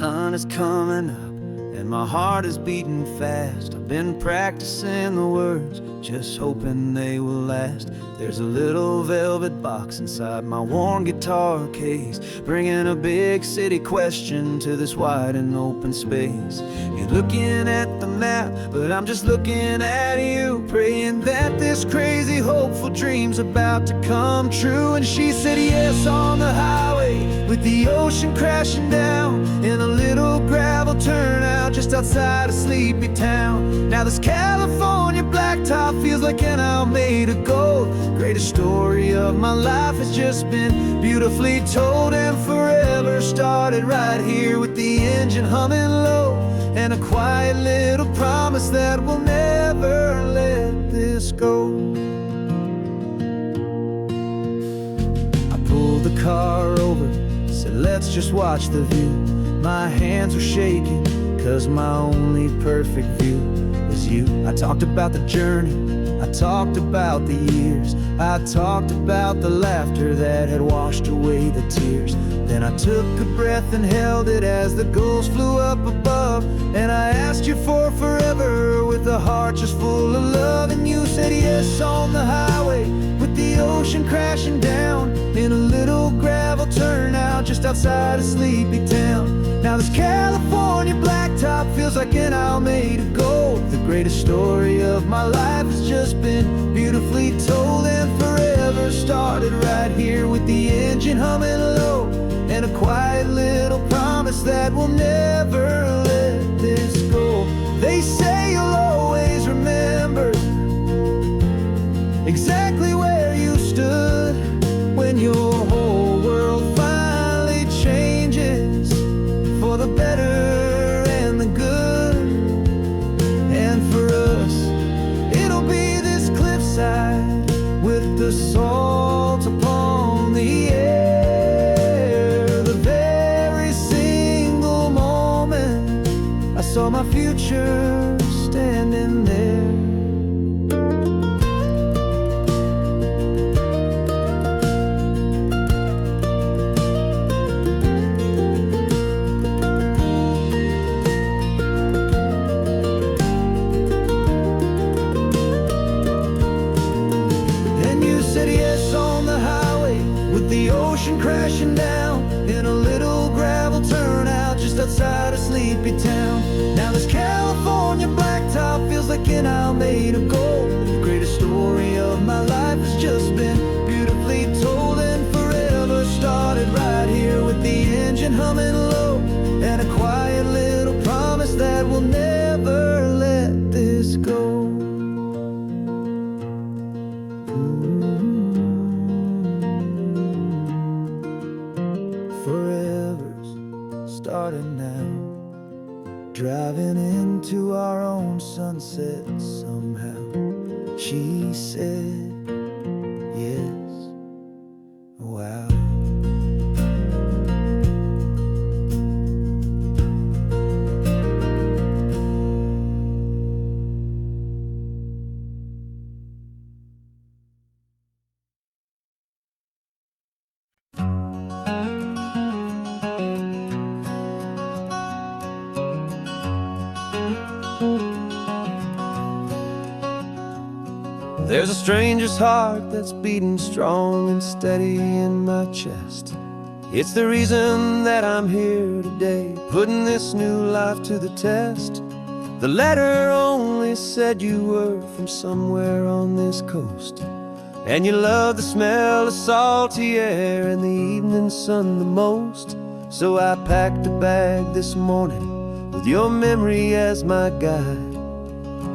sun is coming up and my heart is beating fast. I've been practicing the words, just hoping they will last. There's a little velvet box inside my worn guitar case, bringing a big city question to this wide and open space. You're looking at the map, but I'm just looking at you, praying that this crazy hopeful dream's about to come true. And she said yes on the highway, with the ocean crashing down in a little gravel turnout just outside of sleepy town. Now this California blacktop feels like an owl made of gold. Greatest story of my life has just been beautifully told, and forever started right here with the engine humming low, and a quiet little promise that we'll never let this go. I pulled the car over, said let's just watch the view. My hands were shaking, cause my only perfect view was you. I talked about the journey, I talked about the years, I talked about the laughter that had washed away the tears. Then I took a breath and held it as the gulls flew up above, and I asked you for forever with a heart just full of love. And you said yes on the highway, with the ocean crashing down in a little gravel turnout just outside of sleepy town. Now this California blacktop feels like an owl made of gold. The greatest story of my life has just been beautifully told, and forever started right here with the engine humming low, and a quiet little promise that we'll never let this go. They say you'll always remember exactly where you stood when your whole world finally changes for the better and the good. And for us, it'll be this cliffside with the salt upon the air. The very single moment I saw my future standing there. The ocean crashing down in a little gravel turnout just outside of sleepy town. Now this California blacktop feels like an owl made of gold. The greatest story of my life has just been beautifully told, and forever started right here with the engine humming low, and a quiet little promise that we'll never let this go. Forever's started now, driving into our own sunset somehow. She said yes, wow. There's a stranger's heart that's beating strong and steady in my chest. It's the reason that I'm here today, putting this new life to the test. The letter only said you were from somewhere on this coast, and you love the smell of salty air and the evening sun the most. So I packed a bag this morning with your memory as my guide,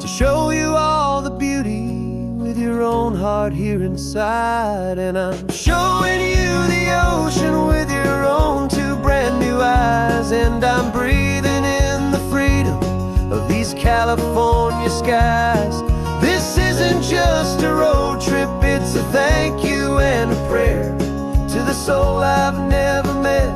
to show you all the beauty with your own heart here inside. And I'm showing you the ocean with your own two brand new eyes, and I'm breathing in the freedom of these California skies. This isn't just a road trip, it's a thank you and a prayer to the soul I've never met,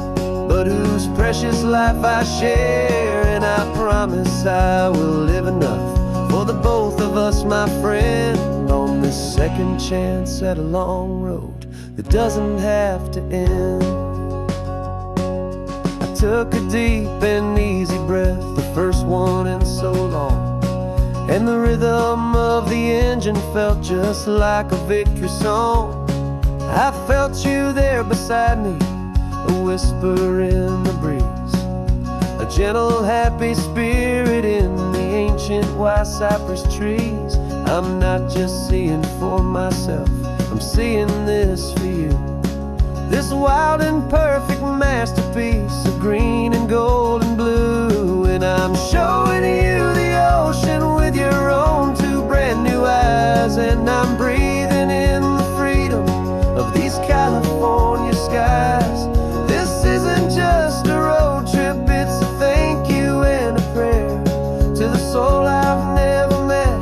but whose precious life I share. And I promise I will live enough for the both of us, my friend, on this second chance at a long road that doesn't have to end. I took a deep and easy breath, the first one in so long, and the rhythm of the engine felt just like a victory song. I felt you there beside me, a whisper in the breeze, a gentle, happy spirit in the ancient white cypress trees. I'm not just seeing for myself, I'm seeing this for you. This wild and perfect masterpiece of green and gold and blue. And I'm showing you the ocean with your own two brand new eyes. And I'm breathing in the freedom of these California skies. This isn't just a road trip, it's a thank you and a prayer to the soul I've never met,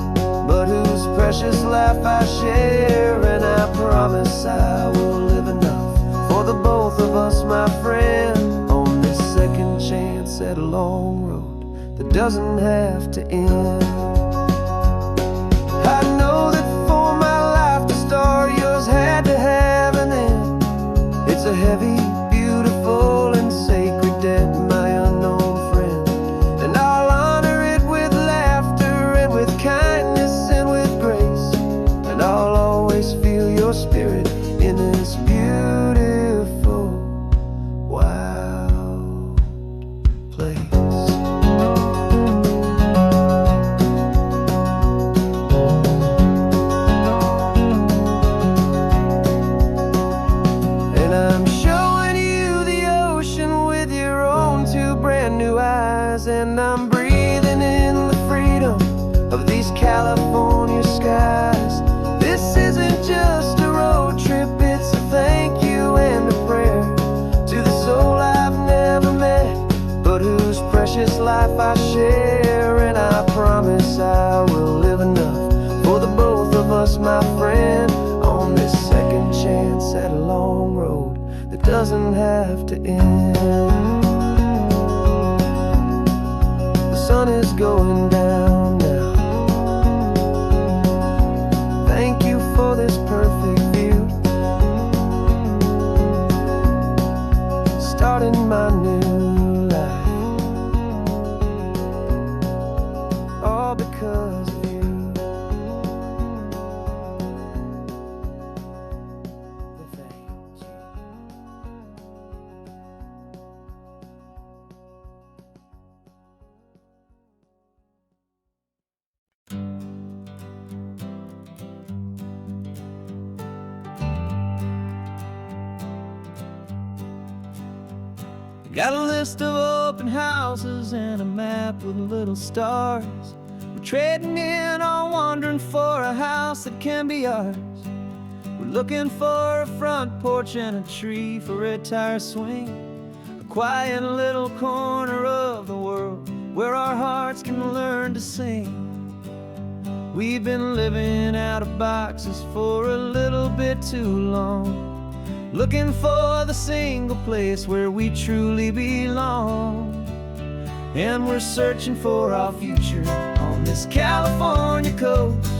but whose precious life I share. And I promise I will live enough for the both of us, my friend, on this second chance at a long road that doesn't have to end. I know that for my life to start, yours had to have an end. It's a heavy, beautiful, and sacred debt, my unknown friend, and I'll honor it with laughter and with kindness and with grace, and I'll always feel your spirit in this beautiful, wild place. And I'm showing you the ocean with your own two brand new eyes. And I'm breathing in the freedom of these California skies. This isn't just a road trip, it's a thank you and a prayer to the soul I've never met, but whose precious life I share. And I promise I will live enough for the both of us, my friend, on this second chance at a long road that doesn't have to end. The sun is going down now. Thank you for this perfect view, starting my new life, all because of you. Thank you. Got a list of open houses and a map with little stars. We're trading in or wandering for a house that can be ours. We're looking for a front porch and a tree for a tire swing, a quiet little corner of the world where our hearts can learn to sing. We've been living out of boxes for a little bit too long, looking for the single place where we truly belong. And we're searching for our future on this California coast,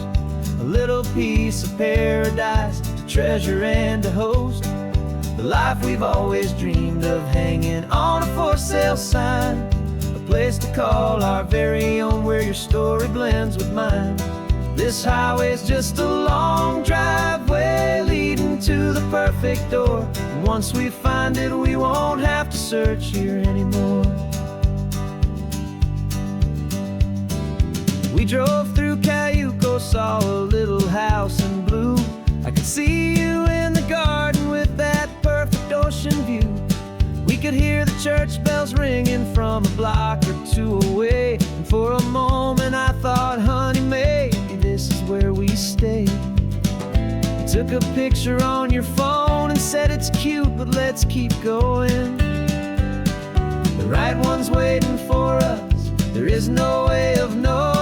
a little piece of paradise to treasure and to host, the life we've always dreamed of hanging on a for sale sign, a place to call our very own where your story blends with mine. This highway's just a long driveway leading to the perfect door, and once we find it we won't have to search here anymore. We drove through Cayuco, saw a little house in blue. I could see you in the garden with that perfect ocean view. We could hear the church bells ringing from a block or two away, and for a moment I thought, honey, maybe this is where we stay. You took a picture on your phone and said it's cute, but let's keep going. The right one's waiting for us, there is no way of knowing,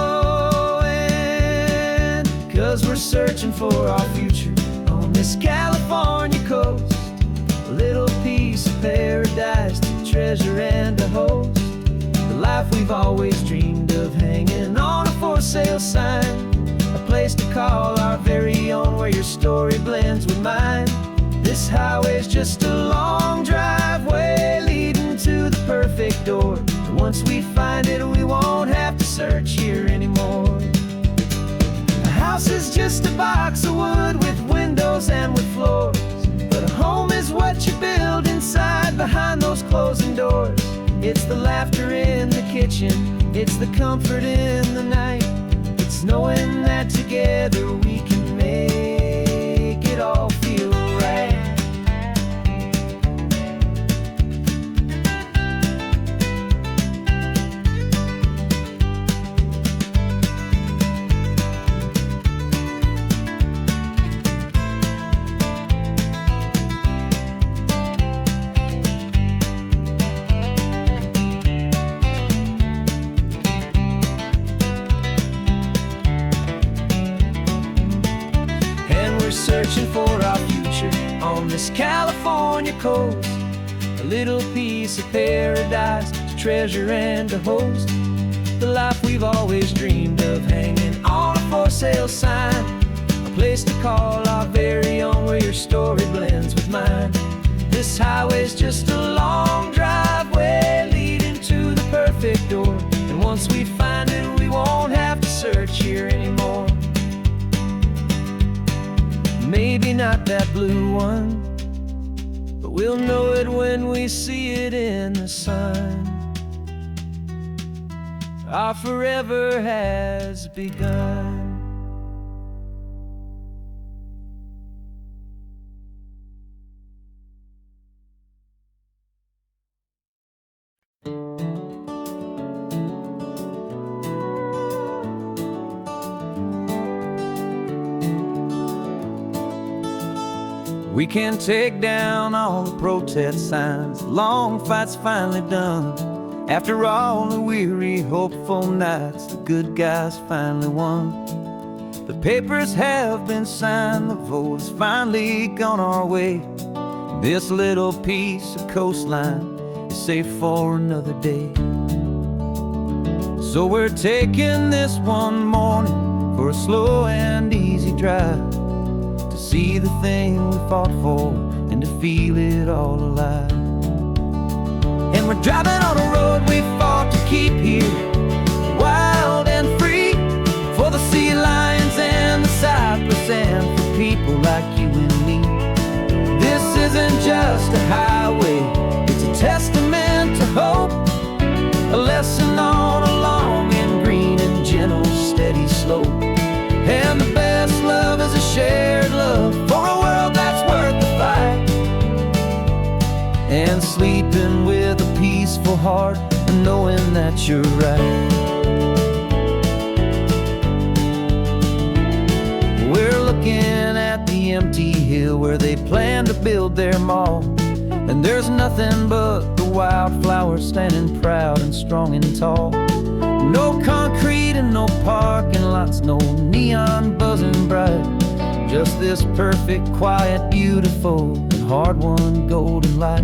'cause we're searching for our future on this California coast, a little piece of paradise to treasure and to host, the life we've always dreamed of hanging on a for sale sign, a place to call our very own where your story blends with mine. This highway's just a long driveway leading to the perfect once we find it, we won't have to search here anymore. A house is just a box of wood with windows and with floors, but a home is what you build inside behind those closing doors. It's the laughter in the kitchen, it's the comfort in the night, it's knowing that together we can make it all feel right. Searching for our future on this California coast, a little piece of paradise to treasure and to host, the life we've always dreamed of, hanging on a for sale sign, a place to call our very own, where your story blends with mine. This highway's just a long driveway leading to the perfect door, and once we find it, we won't have to search here anymore. Maybe not that blue one, but we'll know it when we see it in the sun. Our forever has begun. We can take down all the protest signs, long fight's finally done. After all the weary, hopeful nights, the good guys finally won. The papers have been signed, the vote has finally gone our way. This little piece of coastline is safe for another day. So we're taking this one morning for a slow and easy drive, see the thing we fought for and to feel it all alive. And we're driving on a road we fought to keep here, wild and free, for the sea lions and the cypress and for people like you and me. This isn't just a highway, it's a testament to hope, a lesson on a long and green and gentle steady slope. And the best love is a shared love for a world that's worth the fight, and sleeping with a peaceful heart and knowing that you're right. We're looking at the empty hill where they plan to build their mall, and there's nothing but the wildflowers standing proud and strong and tall. No concrete and no parking lots, no neon buzzing bright, just this perfect, quiet, beautiful, and hard-won golden light.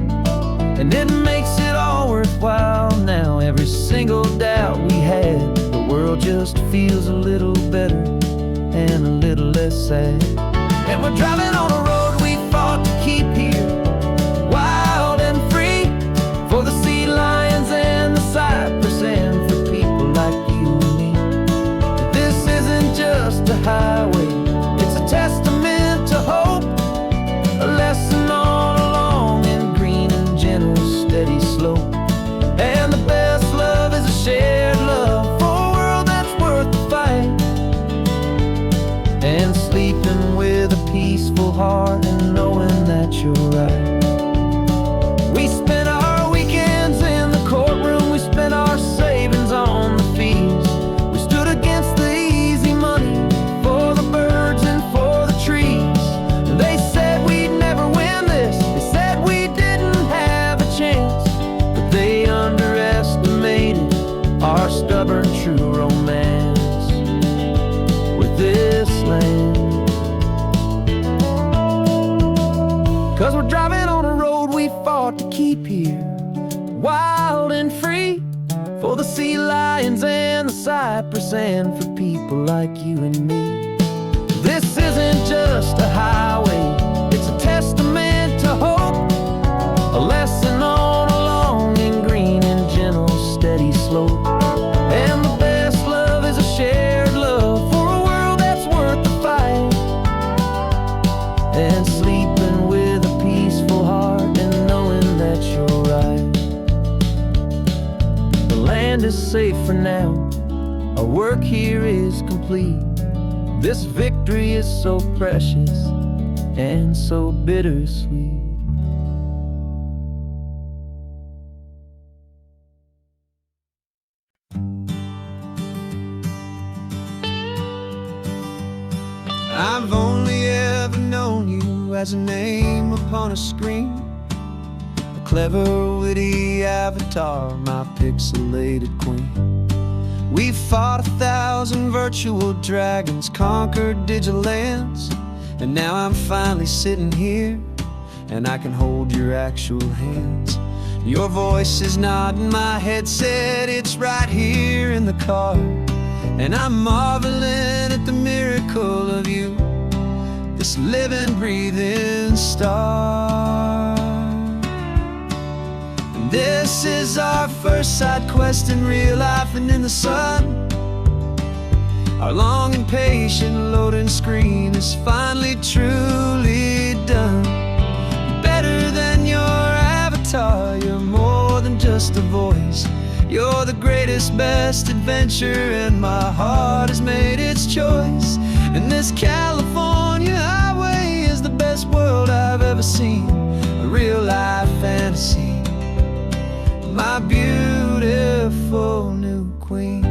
And it makes it all worthwhile now, every single doubt we had. The world just feels a little better and a little less sad. And we're driving on a road we fought to keep here, wild and free, for the sea lions and the cypress and for people like you and me. This isn't just a highway, it's a testament to hope, a lesson on a long and green and gentle steady slope. And the best love is a shared love for a world that's worth the fight, and sleeping with a peaceful heart and knowing that you're right. We spent our weekends in the courtroom, we spent our savings on the fees. We stood against the easy money for the birds and for the trees. And they said we'd never win this, they said we didn't have a chance, but they underestimated our stubborn true romance with this land. 'Cause we're driving on a road we fought to keep here, wild and free, for the sea lions and the cypress and for people like you and me. This isn't just a highway, it's a testament to hope, a lesson on a long and green and gentle steady land is safe for now. Our work here is complete. This victory is so precious and so bittersweet. I've only ever known you as a name upon a screen, a clever, witty avatar, my pixelated queen. We've fought 1,000 virtual dragons, conquered digital lands, and now I'm finally sitting here, and I can hold your actual hands. Your voice is not in my headset, it's right here in the car, and I'm marveling at the miracle of you, this living, breathing star. And this is our first side quest in real life and in the sun. Our long and patient loading screen is finally truly done. Better than your avatar, you're more than just a voice. You're the greatest, best adventure, and my heart has made its choice. And this California highway is the best world I've ever seen, a real-life fantasy, my beautiful new queen.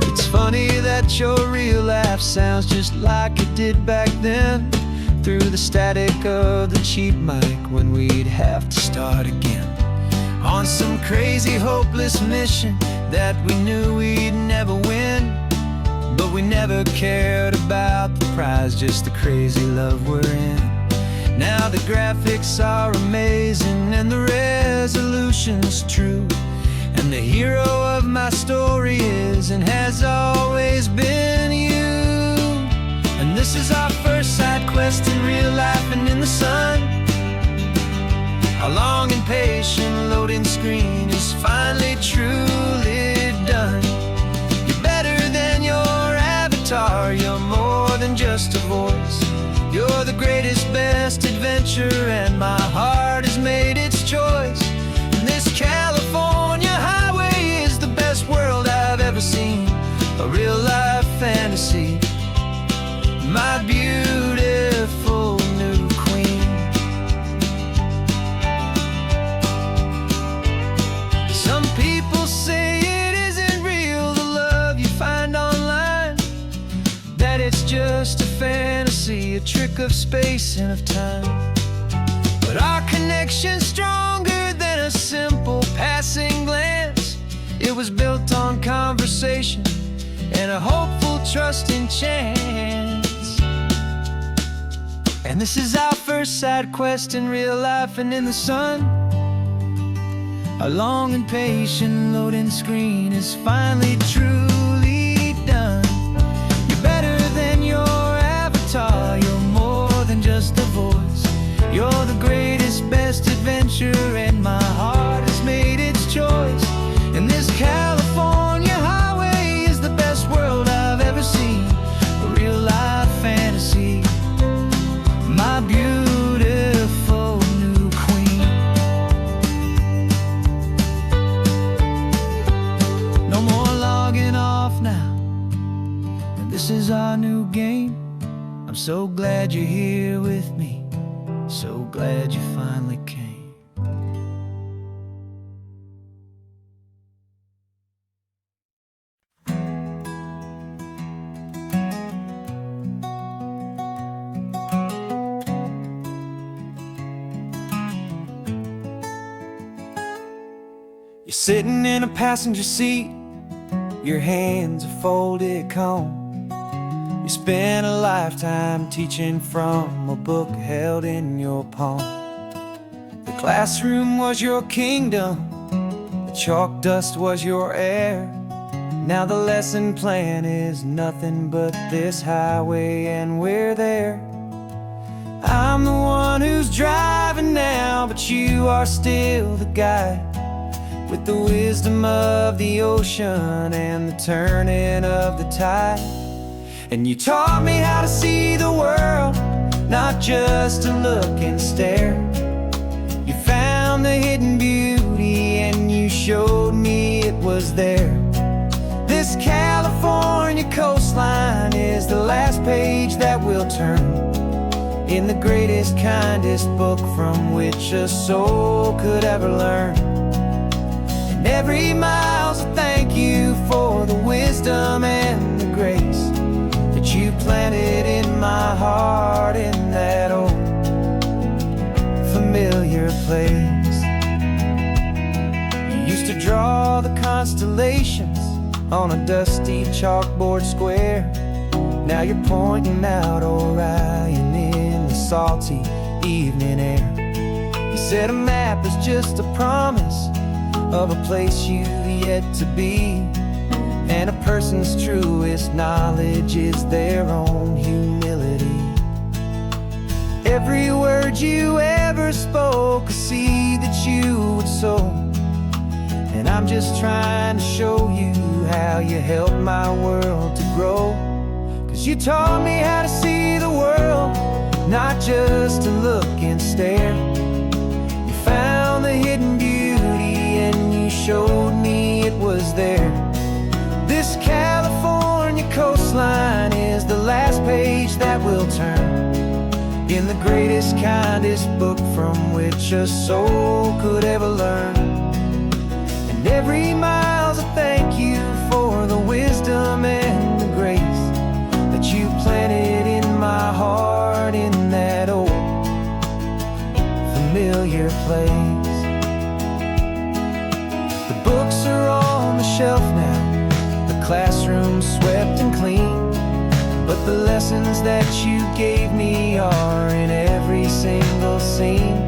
It's funny that your real life sounds just like it did back then, through the static of the cheap mic when we'd have to start again, on some crazy hopeless mission that we knew we'd never win. But we never cared about the prize, just the crazy love we're in. Now the graphics are amazing and the resolution's true, and the hero of my story is and has always been you. And this is our first side quest in real life and in the sun. Our long and patient loading screen is finally truly done. You're better than your avatar, you're more than just a voice. You're the greatest, best adventure, and my heart has made its choice. And this California highway is the best world I've ever seen, a real-life fantasy, my beautiful new queen. Some people say it isn't real, the love you find online, that it's just a fantasy, a trick of space and of time. But our connection's stronger than a simple passing glance. It was built on conversation and a hopeful, trusting chance. And this is our first side quest in real life and in the sun. Our long and patient loading screen is finally truly done. You're better than your avatar, you're more than just a voice. You're the greatest, best adventure, and my heart has made its choice. And this California highway is the best world I've ever seen, a real-life fantasy, my beautiful new queen. No more logging off now, and this is our new game. I'm so glad you're here with me, so glad you finally came. You're sitting in a passenger seat, your hands are folded calm. You spent a lifetime teaching from a book held in your palm. The classroom was your kingdom, the chalk dust was your air. Now the lesson plan is nothing but this highway, and we're there. I'm the one who's driving now, but you are still the guide, with the wisdom of the ocean and the turning of the tide. And you taught me how to see the world, not just to look and stare. You found the hidden beauty and you showed me it was there. This California coastline is the last page that we'll turn in the greatest, kindest book from which a soul could ever learn. And every mile's a thank you for the wisdom and the grace that you planted in my heart in that old familiar place. You used to draw the constellations on a dusty chalkboard square. Now you're pointing out Orion in the salty evening air. You said a map is just a promise of a place you've yet to be, and a person's truest knowledge is their own humility. Every word you ever spoke, a seed that you would sow, and I'm just trying to show you how you helped my world to grow. 'Cause you taught me how to see the world, not just to look and stare. You found the hidden beauty and you showed me it was there. This California coastline is the last page that we'll turn in the greatest, kindest book from which a soul could ever learn. And every mile's a thank you for the wisdom and the grace that you planted in my heart in that old familiar place. The books are on the shelf now, the classroom swept and clean, but the lessons that you gave me are in every single scene.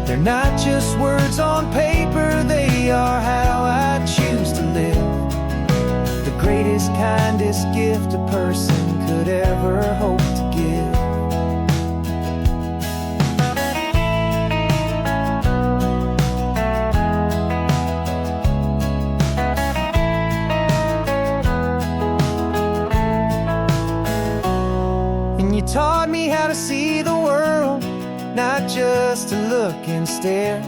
They're not just words on paper, they are how I choose to live. The greatest, kindest gift a person could ever hope to give. Taught me how to see the world, not just to look and stare.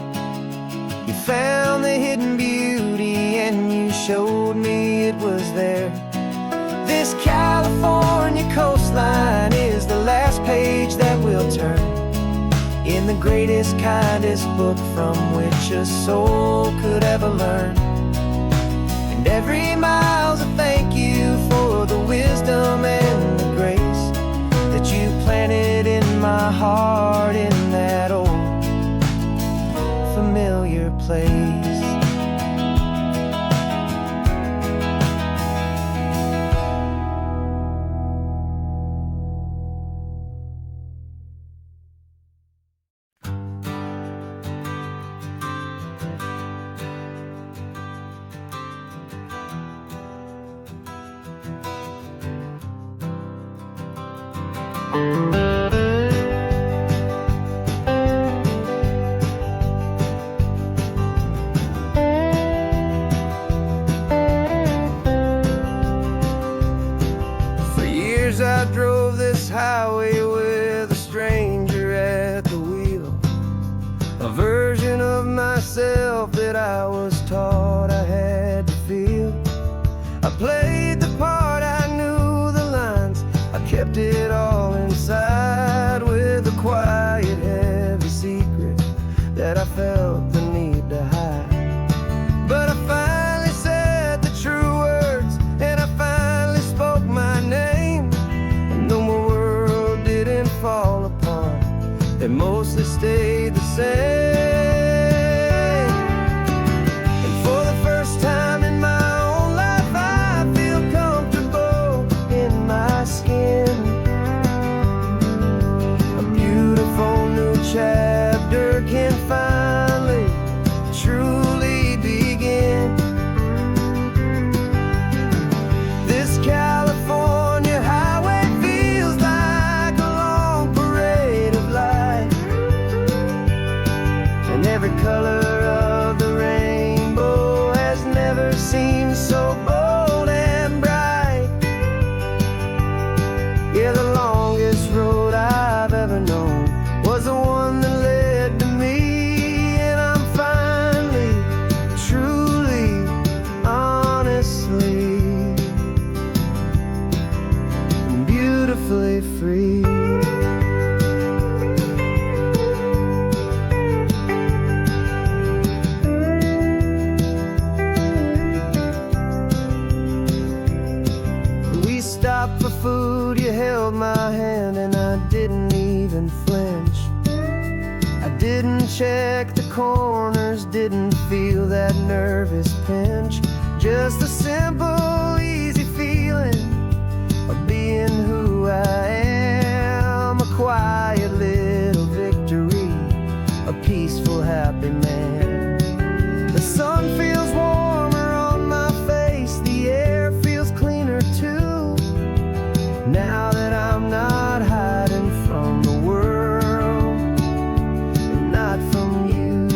You found the hidden beauty and you showed me it was there. This California coastline is the last page that we'll turn in the greatest, kindest book from which a soul could ever learn. And every mile's a thank you for the wisdom and the grace that you planted in my heart in that old familiar place. I drove this highway with a stranger at the wheel, a version of myself that I was taught I had to feel. I played the part, I knew the lines, I kept it all inside with a quiet, heavy secret that I felt the need to hide. But I finally said the true words and I finally spoke my name. Fall apart, they mostly stayed the same. And for the first time in my own life, I feel comfortable in my skin. A beautiful new chapter can finally truly begin. This California highway feels like a long parade of light. beautifully free. We stopped for food, you held my hand, and I didn't even flinch. I didn't check the corners, didn't feel that nervous pinch. Just a simple, easy feeling of being who I am. A quiet little victory, a peaceful, happy man. The sun feels warmer on my face, the air feels cleaner too. Now that I'm not hiding from the world, and not from you.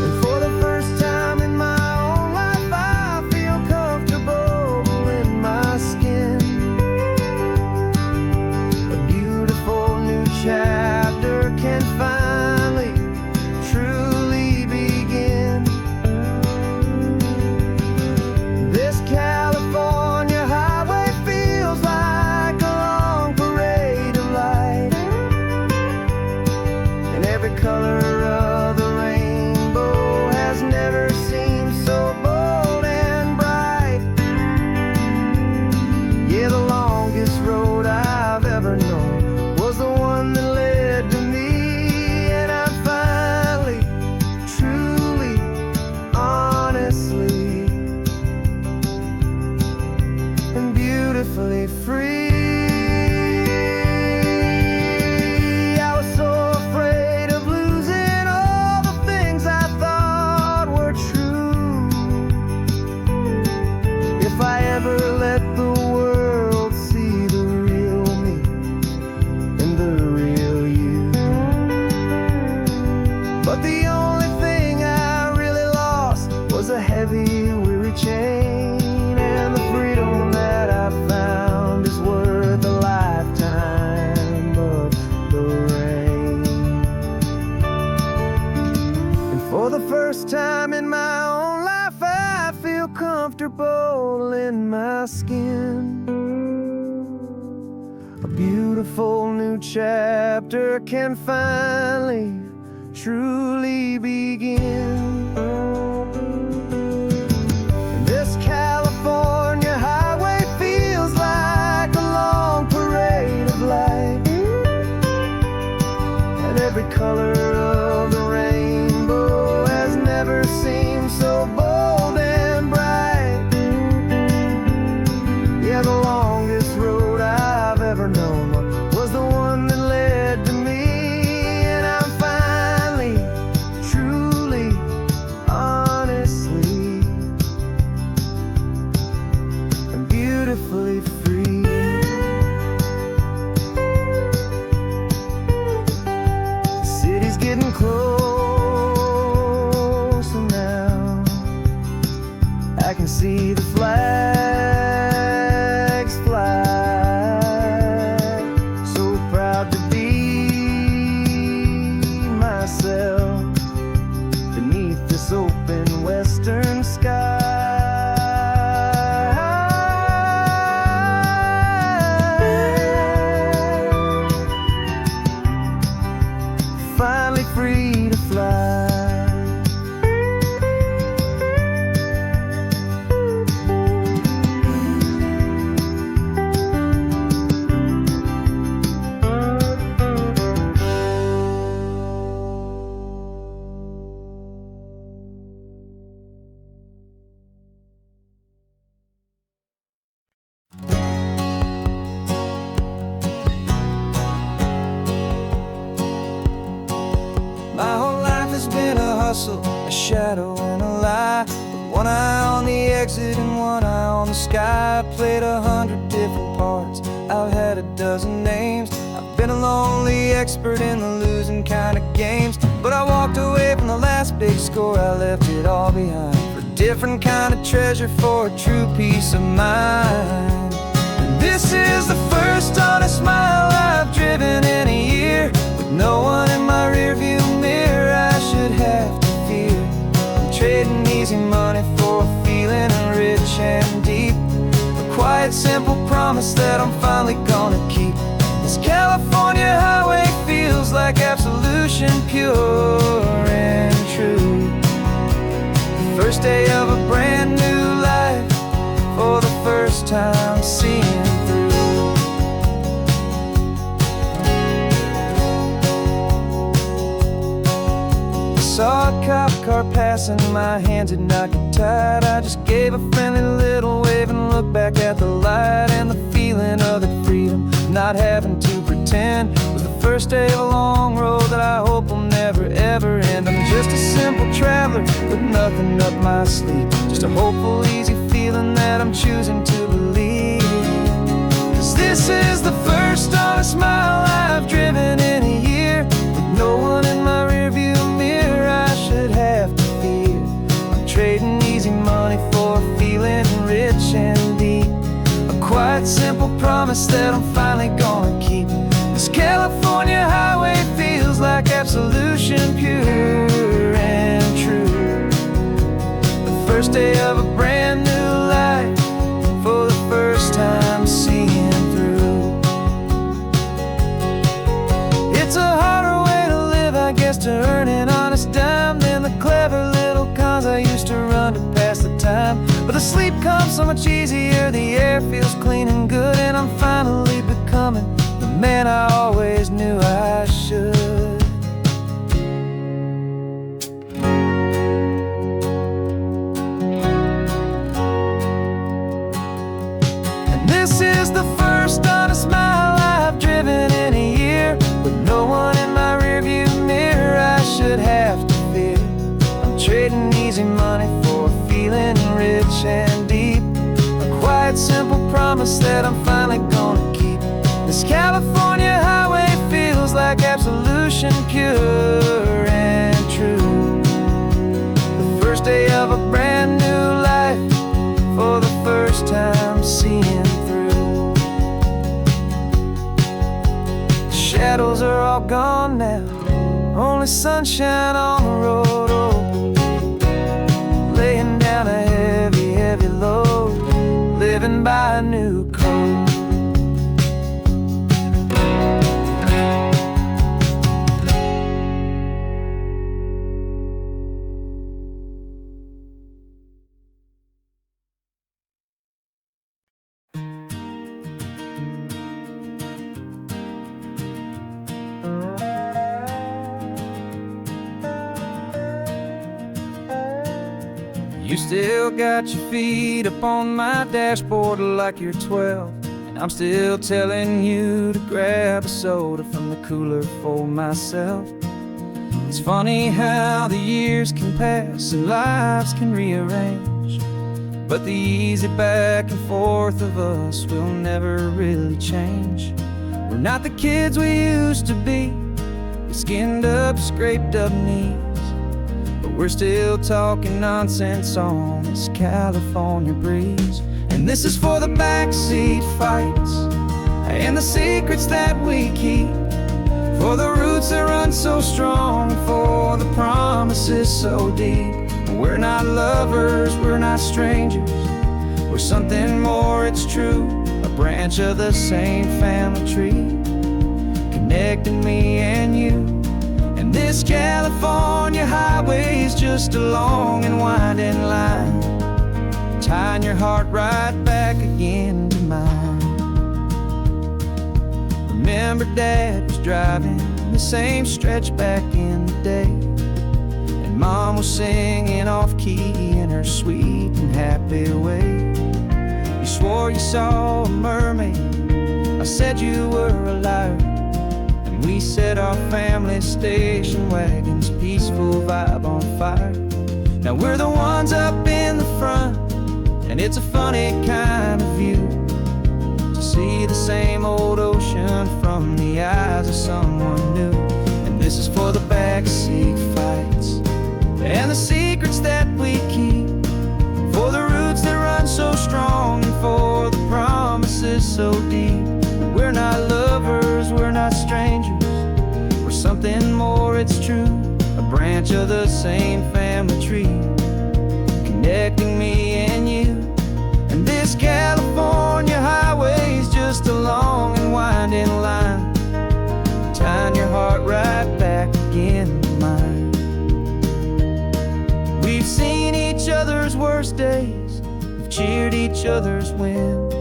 And for the first time in my own life, I feel comfortable in my skin. A beautiful new chapter can finally, truly begin. This California highway feels like a long parade of light, and every color of the rainbow has never seemed so bold and bright. Yeah, the longest road I've ever known was the one that led to me, and I'm finally, truly, honestly, and beautifully free. I was so afraid of losing all the things I thought were true. If I ever let the world see the real me and the real you. But the only thing I really lost was a heavy, weary chain, and the freedom that I found is worth a lifetime of the rain. And for the first time in my own life, I feel comfortable in my skin. A beautiful new chapter can finally, truly begin. This California highway feels like a long parade of light, and every color of the rainbow has never seemed so bold and bright. Yeah, the longest road I've ever known was the one that led to me, and I'm finally, truly, honestly, and beautifully free. The city's getting closer now. I can see the flags fly. So proud to be myself beneath this open western sky. Finally free to fly. My whole life has been a hustle, a shadow and a lie. With one eye on the exit and one eye on the sky. I played 100 different parts, I've had a dozen names. I've been a lonely expert in the losing kind of games. But I walked away from the last big score, I left it all behind for a different kind of treasure, for a true peace of mind. And this is the first honest smile I've driven in a year, with no one in my rearview mirror I should have to fear. I'm trading easy money for a feeling rich and deep, a quiet, simple promise promise that I'm finally gonna keep. This California highway feels like absolution, pure and true. The first day of a brand new life, for the first time seeing through. Saw a cop car passing, my hands had not got tied. I just gave a friendly little wave and looked back at the light. And the feeling of that freedom, not having to pretend, was the first day of a long road that I hope will never ever end. I'm just a simple traveler with nothing up my sleeve, just a hopeful, easy feeling that I'm choosing to believe. 'Cause this is the first honest mile I've driven in a year, with no one in my rearview mirror I should have to fear. I'm trading easy money for a feeling rich and deep, a quiet, simple promise that I'm finally gonna keep. This California highway feels like absolution, pure and true. The first day of a brand new life, for the first time seeing through. It's a harder way to live, I guess, to earn an honest dime than the clever little cons I used to run to pass the time. But the sleep comes so much easier, the air feels clean and good, and I'm finally becoming the man I always knew I should. And this is the first honest mile I've driven in a year, with no one in my rearview mirror I should have to fear. I'm trading easy money for a feeling rich and deep, a quiet, simple promise that I'm finally gonna keep. This California highway feels like absolution, pure and true. The first day of a brand new life, for the first time seeing through. The shadows are all gone now, only sunshine on the road. Oh, laying down a heavy, heavy load, living by a new code. You still got your feet up on my dashboard like you're 12, and I'm still telling you to grab a soda from the cooler for myself. It's funny how the years can pass and lives can rearrange, but the easy back and forth of us will never really change. We're not the kids we used to be, with skinned up, scraped up knees, but we're still talking nonsense on this California breeze. And this is for the backseat fights and the secrets that we keep, for the roots that run so strong, for the promises so deep. We're not lovers, we're not strangers, we're something more, it's true, a branch of the same family tree, connecting me and you. And this California highway is just a long and winding line, tying your heart right back again to mine. Remember Dad was driving the same stretch back in the day, and Mom was singing off-key in her sweet and happy way. You swore you saw a mermaid, I said you were a liar, and we set our family station wagon's peaceful vibe on fire. Now we're the ones up in the front, and it's a funny kind of view to see the same old ocean from the eyes of someone new. And this is for the backseat fights and the secrets that we keep, for the roots that run so strong, and for the promises so deep. We're not lovers, we're not strangers, we're something more, it's true, a branch of the same family tree, connecting me and you. And this California highway is each other's wins.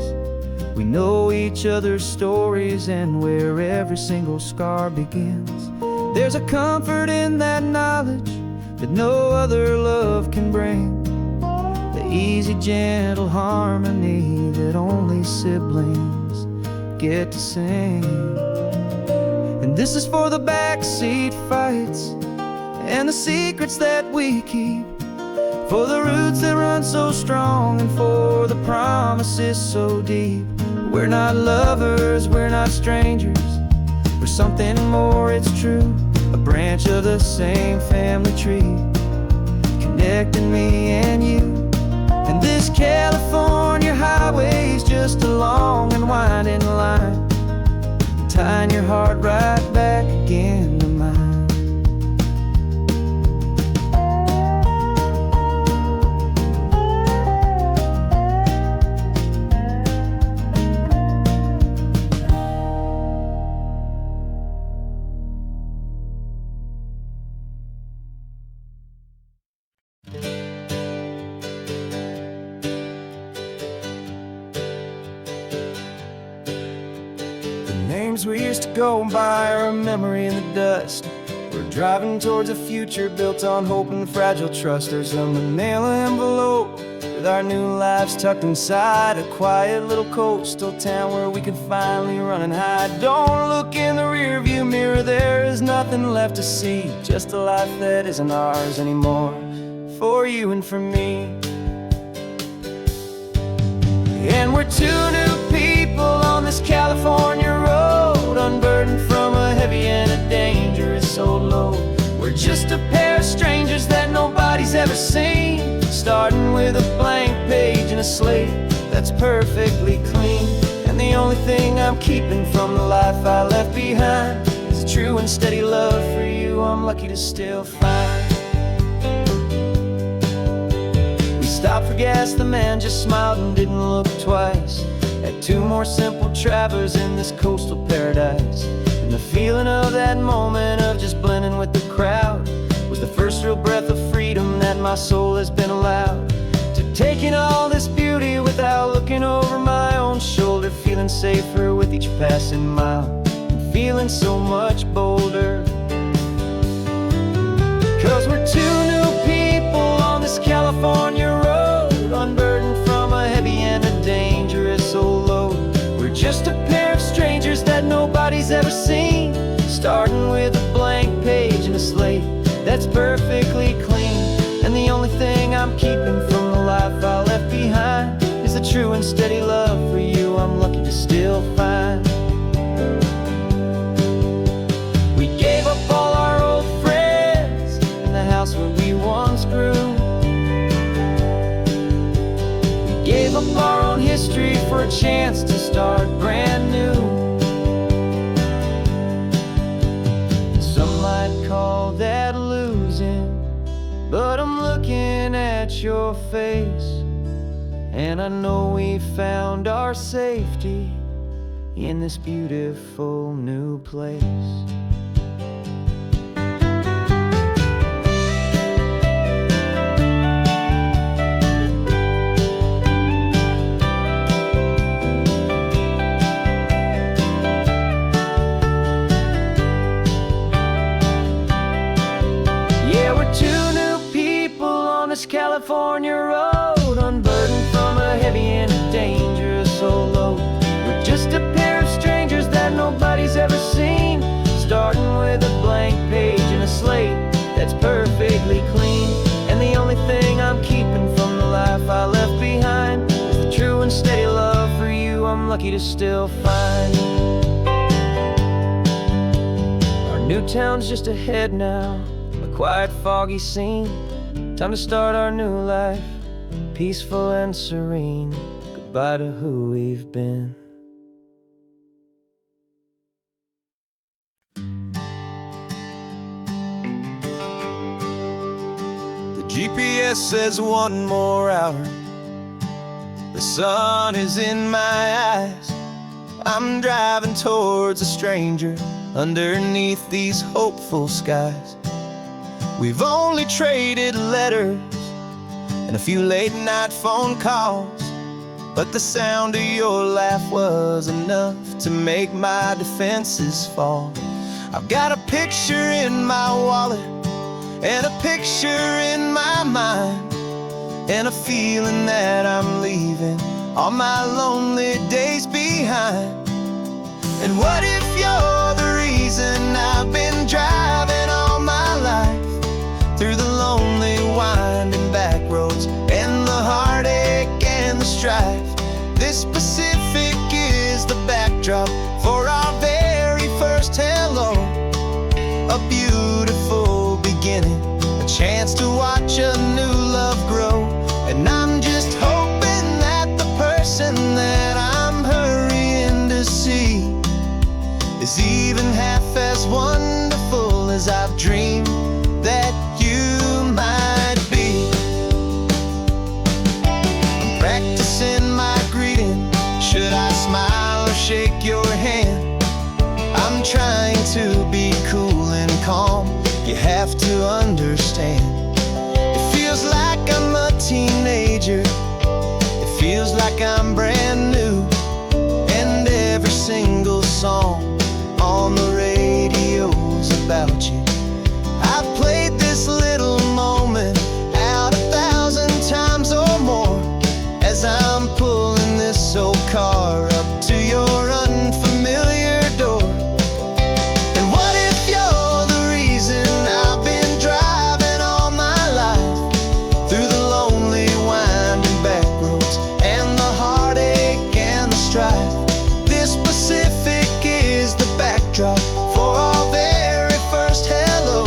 We know each other's stories and where every single scar begins. There's a comfort in that knowledge that no other love can bring. The easy, gentle harmony that only siblings get to sing. And this is for the backseat fights and the secrets that we keep, for the roots that run so strong and for the promises so deep. We're not lovers, we're not strangers, we're something more, it's true. A branch of the same family tree, connecting me and you. And this California highway's just a long and winding line, tying your heart right back again to mine. Names we used to go by are a memory in the dust. We're driving towards a future built on hope and fragile trust. There's a manila envelope with our new lives tucked inside, a quiet little coastal town where we can finally run and hide. Don't look in the rearview mirror, there is nothing left to see, just a life that isn't ours anymore, for you and for me. And we're two new people on this California road, unburdened from a heavy and a dangerous old load. We're just a pair of strangers that nobody's ever seen, starting with a blank page and a slate that's perfectly clean. And the only thing I'm keeping from the life I left behind is a true and steady love for you I'm lucky to still find. We stopped for gas, the man just smiled and didn't look twice. Had two more simple travelers in this coastal paradise. And the feeling of that moment of just blending with the crowd was the first real breath of freedom that my soul has been allowed to take in all this beauty without looking over my own shoulder, feeling safer with each passing mile and feeling so much bolder. Cause we're two new people on this California road, unburdened from a heavy and a dangerous old load. We're just a pair of strangers that nobody's ever seen, starting with a blank page and a slate that's perfectly clean. And the only thing I'm keeping from the life I left behind is the true and steady love for you I'm lucky to still find. We gave up all our old friends and the house where we once grew. We gave up our own history for a chance to start brand new. Some might call that losing, but I'm looking at your face, and I know we found our safety in this beautiful new place. California road, unburdened from a heavy and a dangerous old load. We're just a pair of strangers that nobody's ever seen, starting with a blank page and a slate that's perfectly clean. And the only thing I'm keeping from the life I left behind is the true and steady love for you I'm lucky to still find. Our new town's just ahead now, a quiet, foggy scene. Time to start our new life, peaceful and serene. Goodbye to who we've been. The GPS says one more hour. The sun is in my eyes. I'm driving towards a stranger underneath these hopeful skies. We've only traded letters and a few late night phone calls, but the sound of your laugh was enough to make my defenses fall. I've got a picture in my wallet and a picture in my mind, and a feeling that I'm leaving all my lonely days behind. And what if you're the reason I've been driving all my life, through the lonely winding back roads and the heartache and the strife? This Pacific is the backdrop for our very first hello, a beautiful beginning, a chance to watch a new love grow. And I'm just hoping that the person that I'm hurrying to see is even half as wonderful as I've dreamed that you might be. I'm practicing my greeting. Should I smile or shake your hand? I'm trying to be cool and calm. You have to understand. It feels like I'm a teenager. It feels like I'm brand new. And every single song on the radio's about you. I've played this little moment out 1,000 times or more, as I'm pulling this old car up to your unfamiliar door. And what if you're the reason I've been driving all my life, through the lonely winding back roads and the heartache and the strife? This Pacific is the backdrop for our very first hello,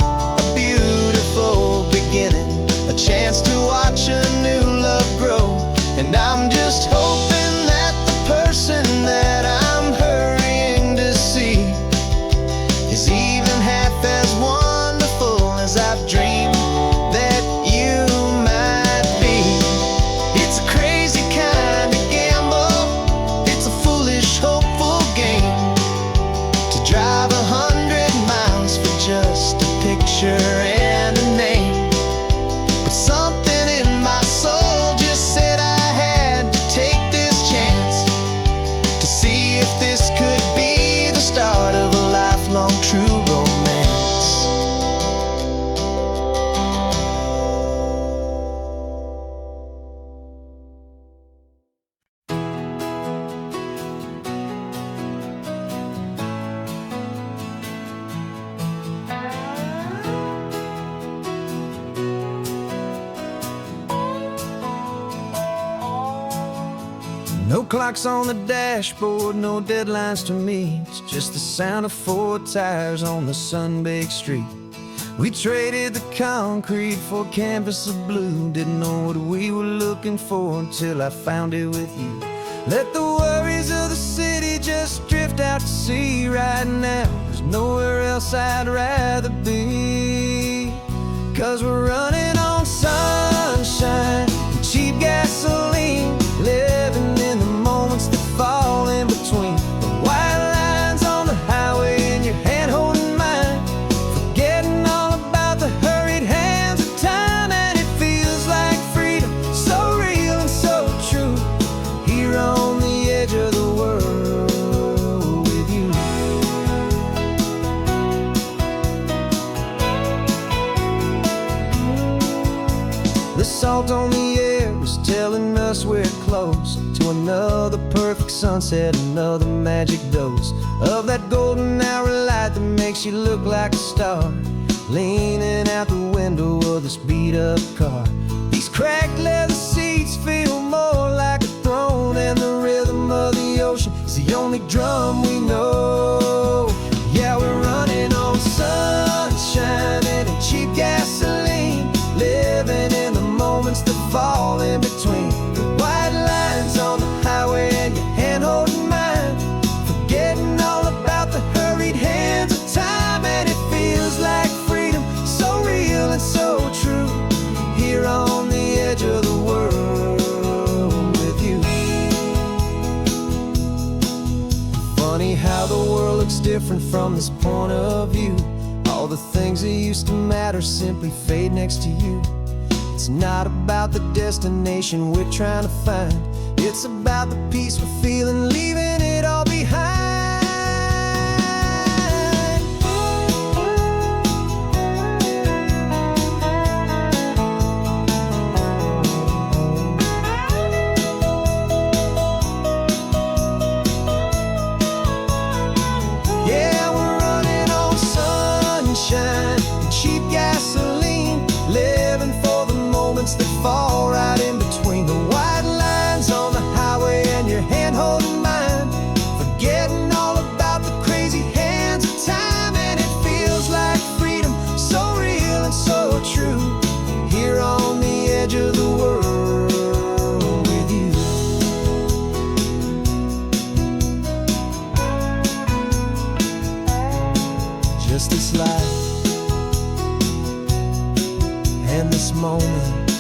a beautiful beginning, a chance to watch a new love grow. And I'm just hoping that the person that I'm hurrying to see is even half as wonderful as I've dreamed that you might be. It's a crazy kind of gamble, it's a foolish, hopeful game, to drive 100 miles for just a picture and a name. But something in my soul just said I had to take this chance, to see if this could be the start of a lifelong true romance. No clocks on the dashboard, no deadlines to meet. It's just the sound of 4 tires on the sun-baked street. We traded the concrete for a canvas of blue. Didn't know what we were looking for until I found it with you. Let the worries of the city just drift out to sea. Right now, there's nowhere else I'd rather be, 'cause we're running on sunshine and cheap gasoline, living in the moments that fall in between. The white lines on the highway and your hand holding mine, forgetting all about the hurried hands of time. And it feels like freedom, so real and so true, here on the edge of the world with you. The salt on the air is telling us we're close to another perfect sunset, another magic dose of that golden hour light that makes you look like a star, leaning out the window of this beat-up car. These cracked leather seats feel more like a throne, and the rhythm of the ocean is the only drum we know. Yeah, we're running on sunshine and cheap gasoline, living in the moments that fall in between. The white lines on the highway and your hand holding mine, forgetting all about the hurried hands of time. And it feels like freedom, so real and so true, here on the edge of the world with you. Funny how the world looks different from this point of view. All the things that used to matter simply fade next to you. It's not about the destination we're trying to find, It's about the peace we're feeling, leaving it all behind. Yeah, we're running on sunshine and cheap gasoline, living for the moments that fall right in between the white lines on the highway and your hand holding mine, forgetting all about the crazy hands of time. And it feels like freedom, so real and so true, here on the edge of the world with you. Just this life and this moment,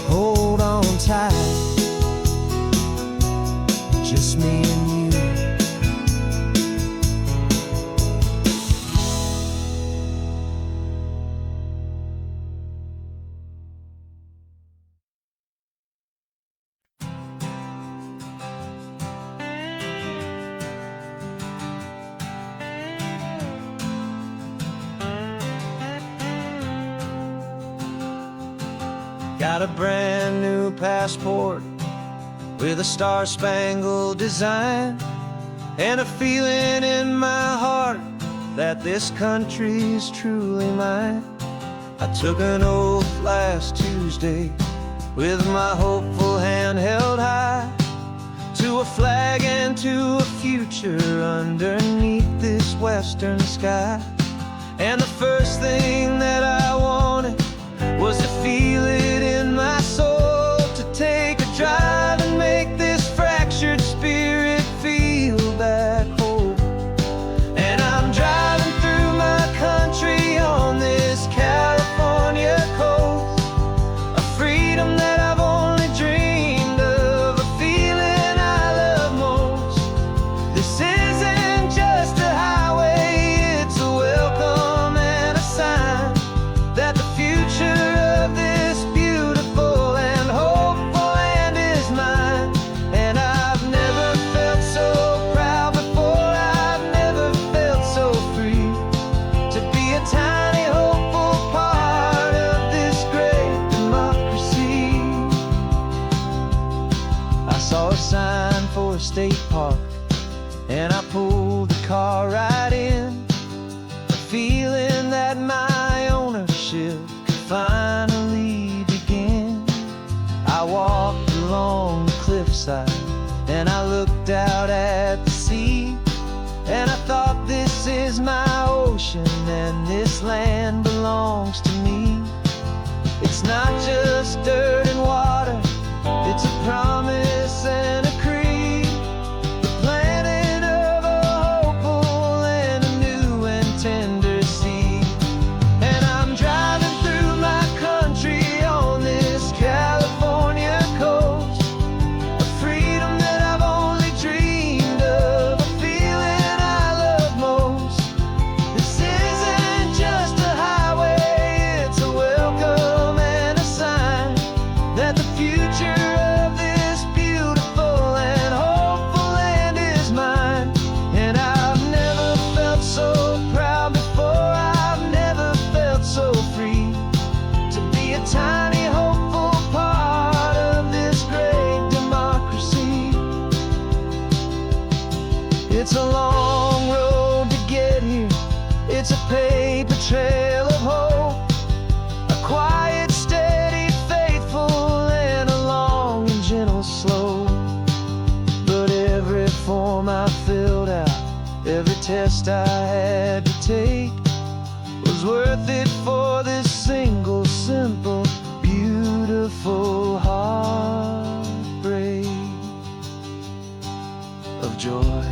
hold on tight, just me and you. Got a brand new passport with a star-spangled design, and a feeling in my heart that this country's truly mine. I took an oath last Tuesday with my hopeful hand held high, to a flag and to a future underneath this western sky. And the first thing that I wanted was to feel it in my soul, to take a drive and make this fractured spirit feel back home. And I'm driving through my country on this California coast, a freedom that I've only dreamed of, a feeling I love most. This isn't just a highway, it's a welcome and a sign that the future of this beautiful and hopeful land is mine. And I've never felt so proud before, I've never felt so free, to be a tiny hopeful part of this great democracy. I saw a sign for a state park, and I pulled the car right in, a feeling that my ownership could finally begin. I walked along the cliffside and I looked out at the sea, and I thought, this is my ocean and this land belongs to me. It's not just dirt and water, it's a promise and a creed, the planting of a hopeful and a new and tender seed. And I'm driving through my country on this California coast, a freedom that I've only dreamed of, a feeling I love most. This isn't just a highway, it's a welcome and a sign that the future of this beautiful and hopeful land is mine. And I've never felt so proud before, I've never felt so free, to be a tiny hopeful part of this great democracy. It's a long road to get here, it's a paper trail of hope, a quiet, steady, faithful, and a long and gentle slope. But every form I filled out, every test I had to take, was worth it for this single, simple, beautiful heartbreak of joy.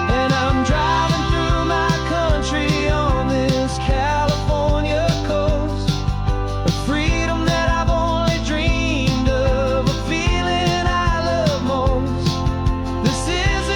And I'm driving through my country on this California coast, a freedom that I've only dreamed of, a feeling I love most. This isn't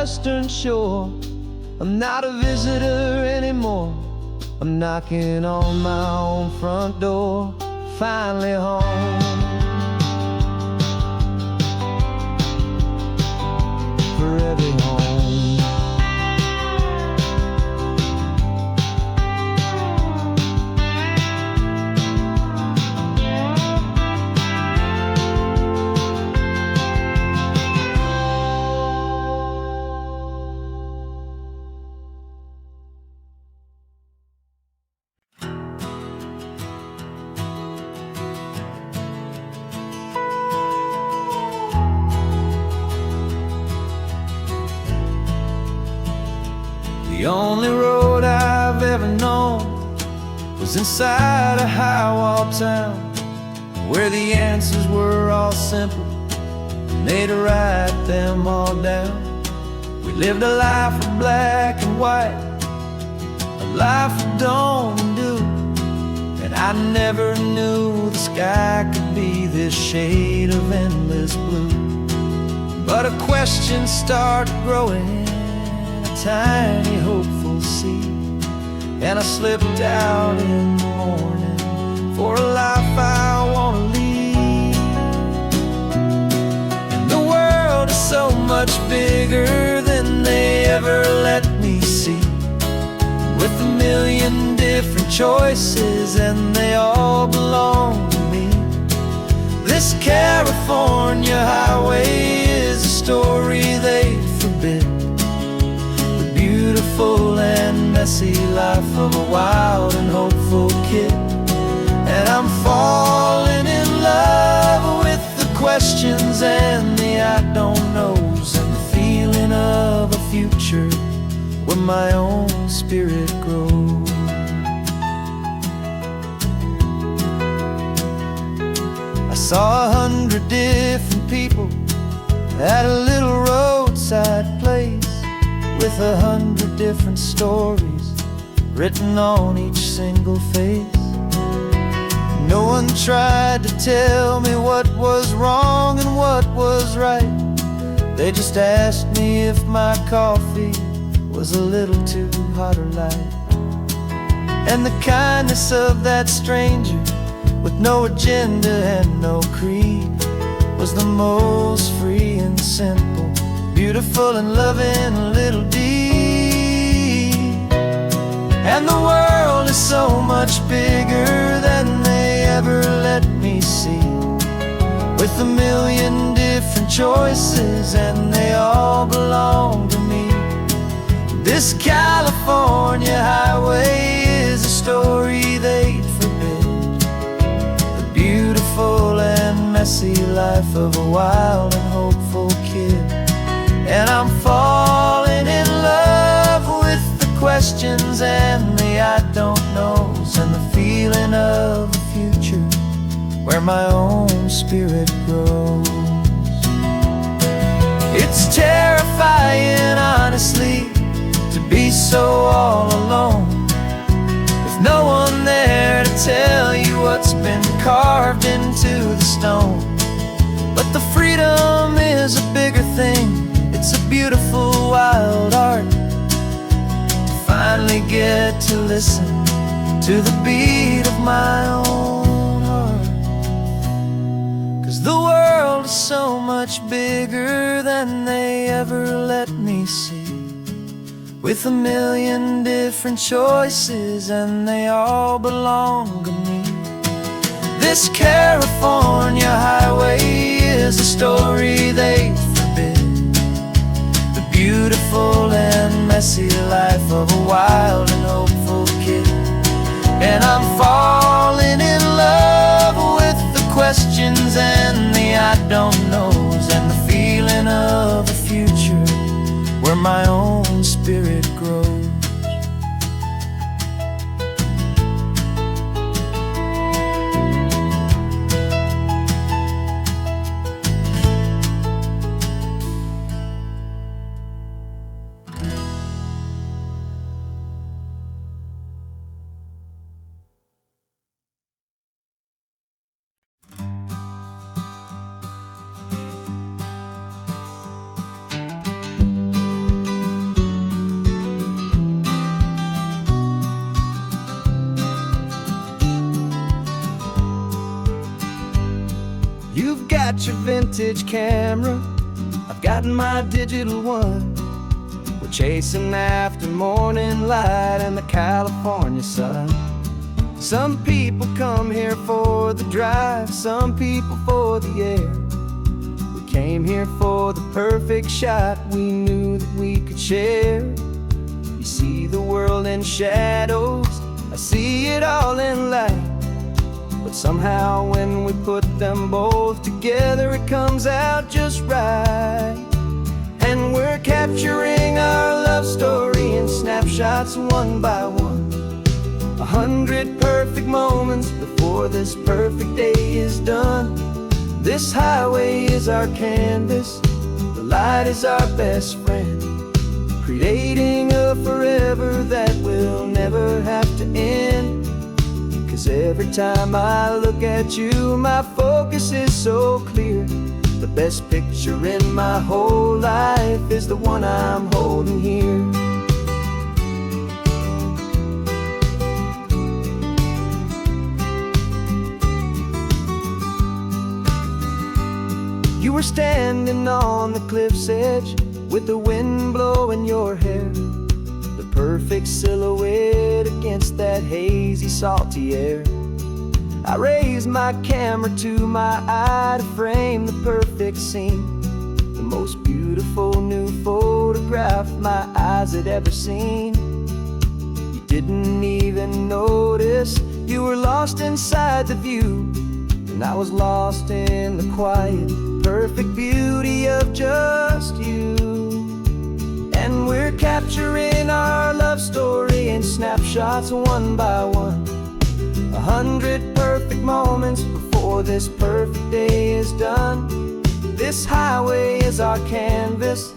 western shore. I'm not a visitor anymore. I'm knocking on my own front door, finally home. Forever home. The only road I've ever known was inside a high-wall town, where the answers were all simple, and they'd write them all down. We lived a life of black and white, a life of dawn and dew, and I never knew the sky could be this shade of endless blue. But a question started growing, tiny hopeful seed, and I slipped out in the morning for a life I want to lead. And the world is so much bigger than they ever let me see, with a million different choices and they all belong to me. This California highway is a story they forbid, beautiful and messy life of a wild and hopeful kid. And I'm falling in love with the questions and the I don't knows, and the feeling of a future where my own spirit grows. I saw 100 different people at a little roadside place, with 100 different stories written on each single face. No one tried to tell me what was wrong and what was right. They just asked me if my coffee was a little too hot or light. And the kindness of that stranger, with no agenda and no creed, was the most free and simple, beautiful and loving little deed. And the world is so much bigger than they ever let me see, with a million different choices and they all belong to me. This California highway is a story they'd forbid, the beautiful and messy life of a wild and hopeful kid. And I'm falling in love with the questions and the I don't knows, and the feeling of a future where my own spirit grows. It's terrifying, honestly, to be so all alone, with no one there to tell you what's been carved into the stone. But the freedom is a bigger thing. It's a beautiful wild art to finally get to listen to the beat of my own heart. 'Cause the world is so much bigger than they ever let me see, with a million different choices and they all belong to me. This California highway is a story they forbid, the beautiful and messy life of a wild and hopeful kid. And I'm falling in love with the questions and the I don't knows, and the feeling of a future where my own spirit grows. got your vintage camera, I've got my digital one. We're chasing after morning light and the California sun. Some people come here for the drive, some people for the air. We came here for the perfect shot we knew that we could share. You see the world in shadows, I see it all in light. But somehow when we put them both together, it comes out just right. And we're capturing our love story in snapshots one by one. 100 perfect moments before this perfect day is done. This highway is our canvas, the light is our best friend, creating a forever that will never have to end. 'Cause every time I look at you, my focus is so clear. The best picture in my whole life is the one I'm holding here. You were standing on the cliff's edge with the wind blowing your hair, the perfect silhouette against that hazy, salty air. I raised my camera to my eye to frame the perfect scene, the most beautiful new photograph my eyes had ever seen. You didn't even notice, you were lost inside the view, and I was lost in the quiet, perfect beauty of just you. And we're capturing our love story in snapshots one by one. 100 perfect moments before this perfect day is done. This highway is our canvas,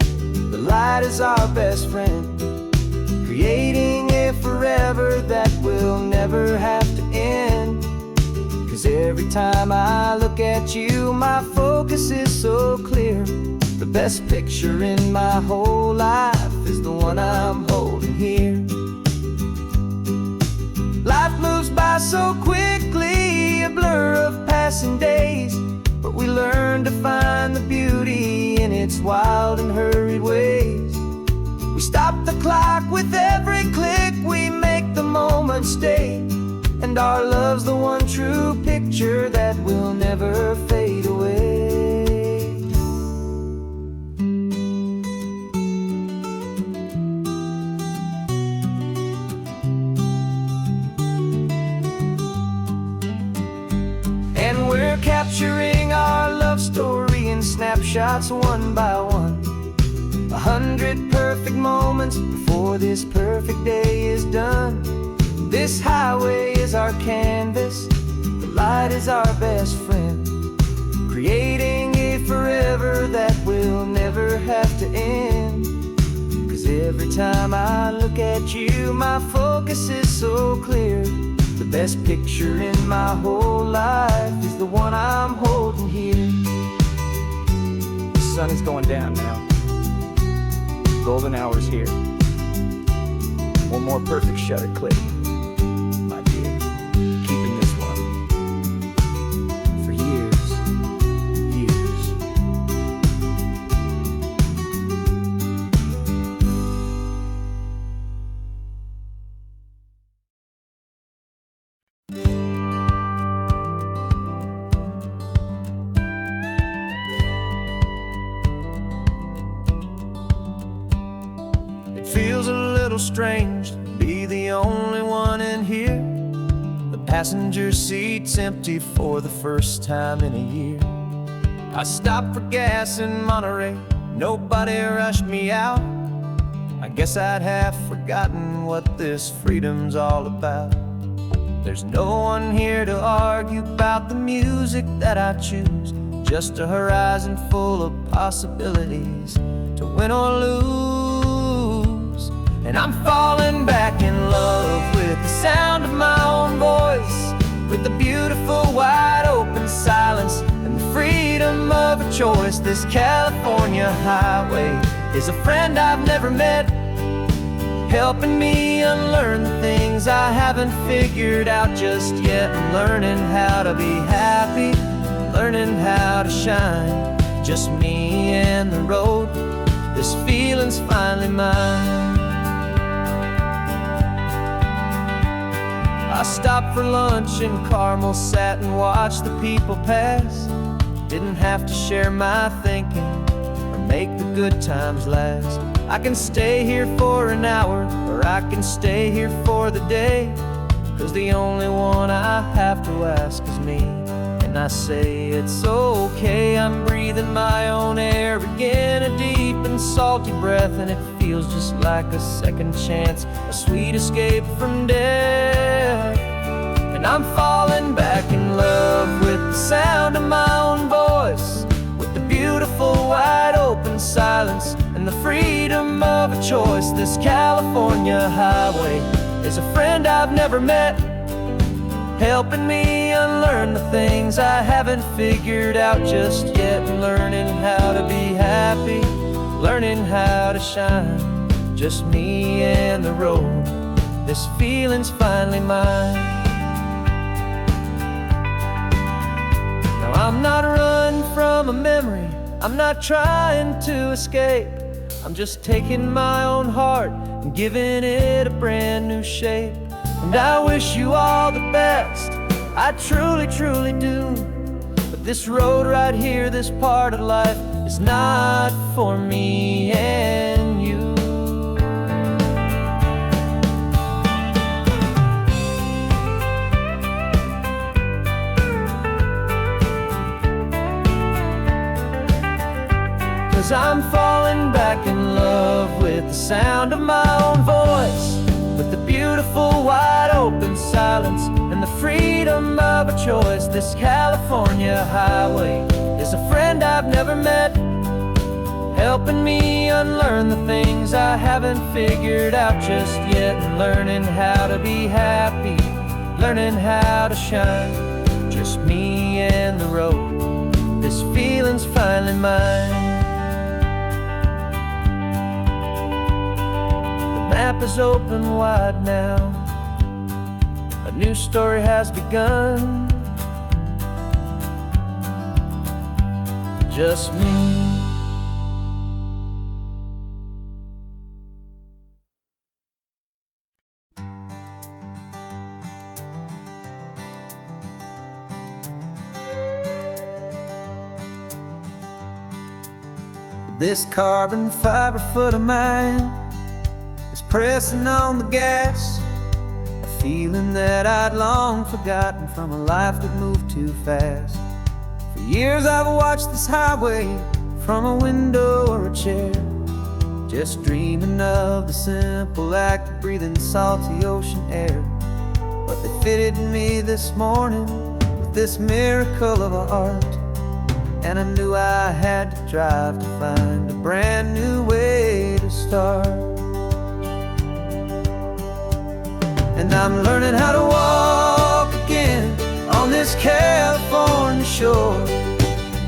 the light is our best friend, creating a forever that will never have to end. 'Cause every time I look at you, my focus is so clear. The best picture in my whole life is the one I'm holding here. Life moves by so quickly, a blur of passing days, but we learn to find the beauty in its wild and hurried ways. We stop the clock with every click, we make the moment stay, and our love's the one true picture that will never fade away. And we're capturing our love story in snapshots one by one. 100 perfect moments before this perfect day is done. This highway is our canvas, the light is our best friend, creating a forever that will never have to end. 'Cause every time I look at you, my focus is so clear. The best picture in my whole life is the one I'm holding here. The sun is going down now. Golden hour's here. One more perfect shutter click, my dear. Keeping this one for years, years. It feels a little strange to be the only one in here. The passenger seat's empty for the first time in a year. I stopped for gas in Monterey, nobody rushed me out. I guess I'd have forgotten what this freedom's all about. There's no one here to argue about the music that I choose, just a horizon full of possibilities to win or lose. And I'm falling back in love with the sound of my own voice, with the beautiful wide open silence and the freedom of a choice. This California highway is a friend I've never met, helping me unlearn the things I haven't figured out just yet. I'm learning how to be happy, learning how to shine. Just me and the road, this feeling's finally mine. I stopped for lunch in Carmel, sat and watched the people pass. Didn't have to share my thinking or make the good times last. I can stay here for an hour, or I can stay here for the day, 'cause the only one I have to ask is me. And I say it's okay, I'm breathing my own air again, a deep and salty breath, and it feels just like a second chance, a sweet escape from death. And I'm falling back in love with the sound of my own voice, with the beautiful wide open silence and the freedom of a choice. This California highway is a friend I've never met, helping me unlearn the things I haven't figured out just yet. Learning how to be happy, learning how to shine. Just me and the road, this feeling's finally mine. Now I'm not running from a memory, I'm not trying to escape. I'm just taking my own heart and giving it a brand new shape. And I wish you all the best, I truly, truly do. But this road right here, this part of life, is not for me and you. Cause I'm falling back in love with the sound of my own voice, with the beautiful wide open silence and the freedom of a choice. This California highway is a friend I've never met, helping me unlearn the things I haven't figured out just yet. And learning how to be happy, learning how to shine. Just me and the road, this feeling's finally mine. The map is open wide now, a new story has begun. Just me. This carbon fiber foot of mine is pressing on the gas, a feeling that I'd long forgotten from a life that moved too fast. For years I've watched this highway from a window or a chair, just dreaming of the simple act of breathing salty ocean air. But they fitted me this morning with this miracle of art, and I knew I had to drive to find a brand new way to start. And I'm learning how to walk again on this California shore,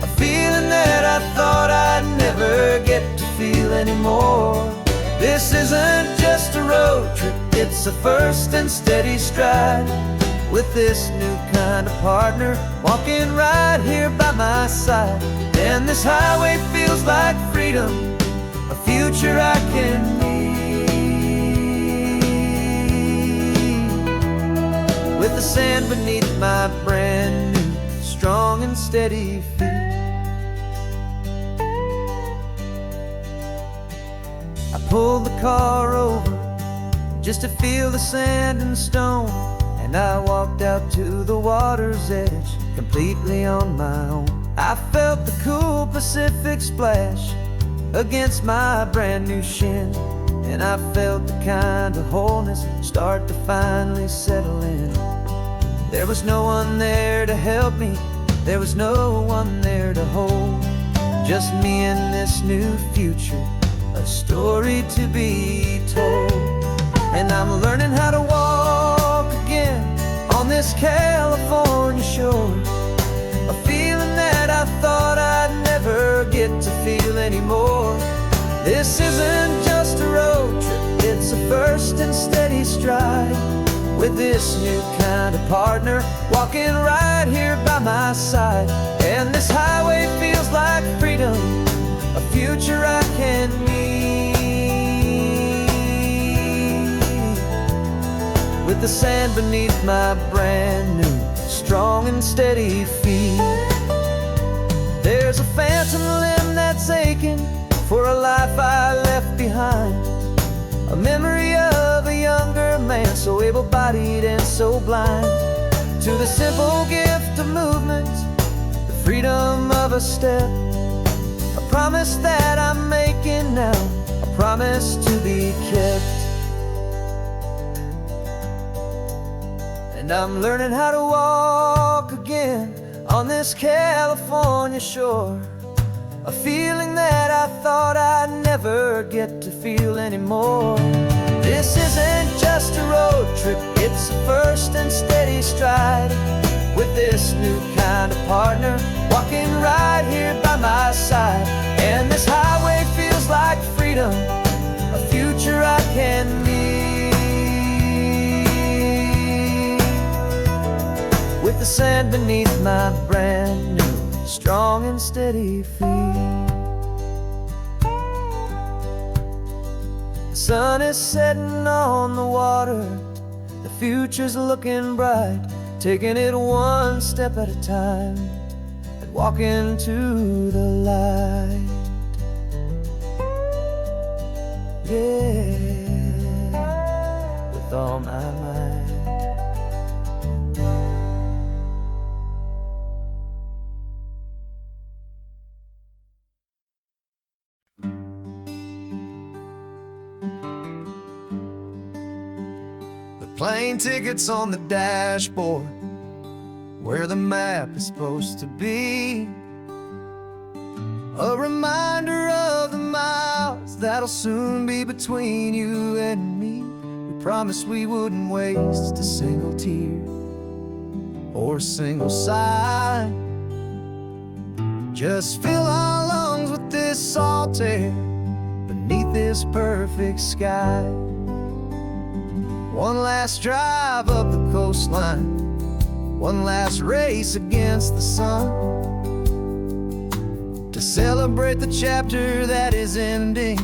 a feeling that I thought I'd never get to feel anymore. This isn't just a road trip, it's a first and steady stride, with this new kind of partner walking right here by my side. And this highway feels like freedom, a future I can need, with the sand beneath my brand new strong and steady feet. I pulled the car over just to feel the sand and stone, and I walked out to the water's edge completely on my own. I felt the cool Pacific splash against my brand new shin, and I felt the kind of wholeness start to finally settle in. There was no one there to help me, there was no one there to hold, just me and this new future, a story to be told. And I'm learning how to walk again on this California shore, a feeling that I thought I'd never get to feel anymore. This isn't just a road trip, it's a first and steady stride, with this new kind of partner, walking right here by my side. And this highway feels like freedom, a future I can meet, with the sand beneath my brand new, strong and steady feet. There's a phantom limb that's aching for a life I left behind, a memory of a younger man, so able-bodied and so blind, to the simple gift of movement, the freedom of a step, a promise that I'm making now, a promise to be kept. And I'm learning how to walk again on this California shore, a feeling that I thought I'd never get to feel anymore. This isn't just a road trip, it's a first and steady stride, with this new kind of partner, walking right here by my side. And this highway feels like freedom, a future I can meet, with the sand beneath my brand new, strong and steady feet. The sun is setting on the water, the future's looking bright, taking it one step at a time and walking to the light. Yeah, with all my might. Plane tickets on the dashboard, where the map is supposed to be, a reminder of the miles that'll soon be between you and me. We promised we wouldn't waste a single tear or a single sigh, just fill our lungs with this salt air beneath this perfect sky. One last drive up the coastline, one last race against the sun, to celebrate the chapter that is ending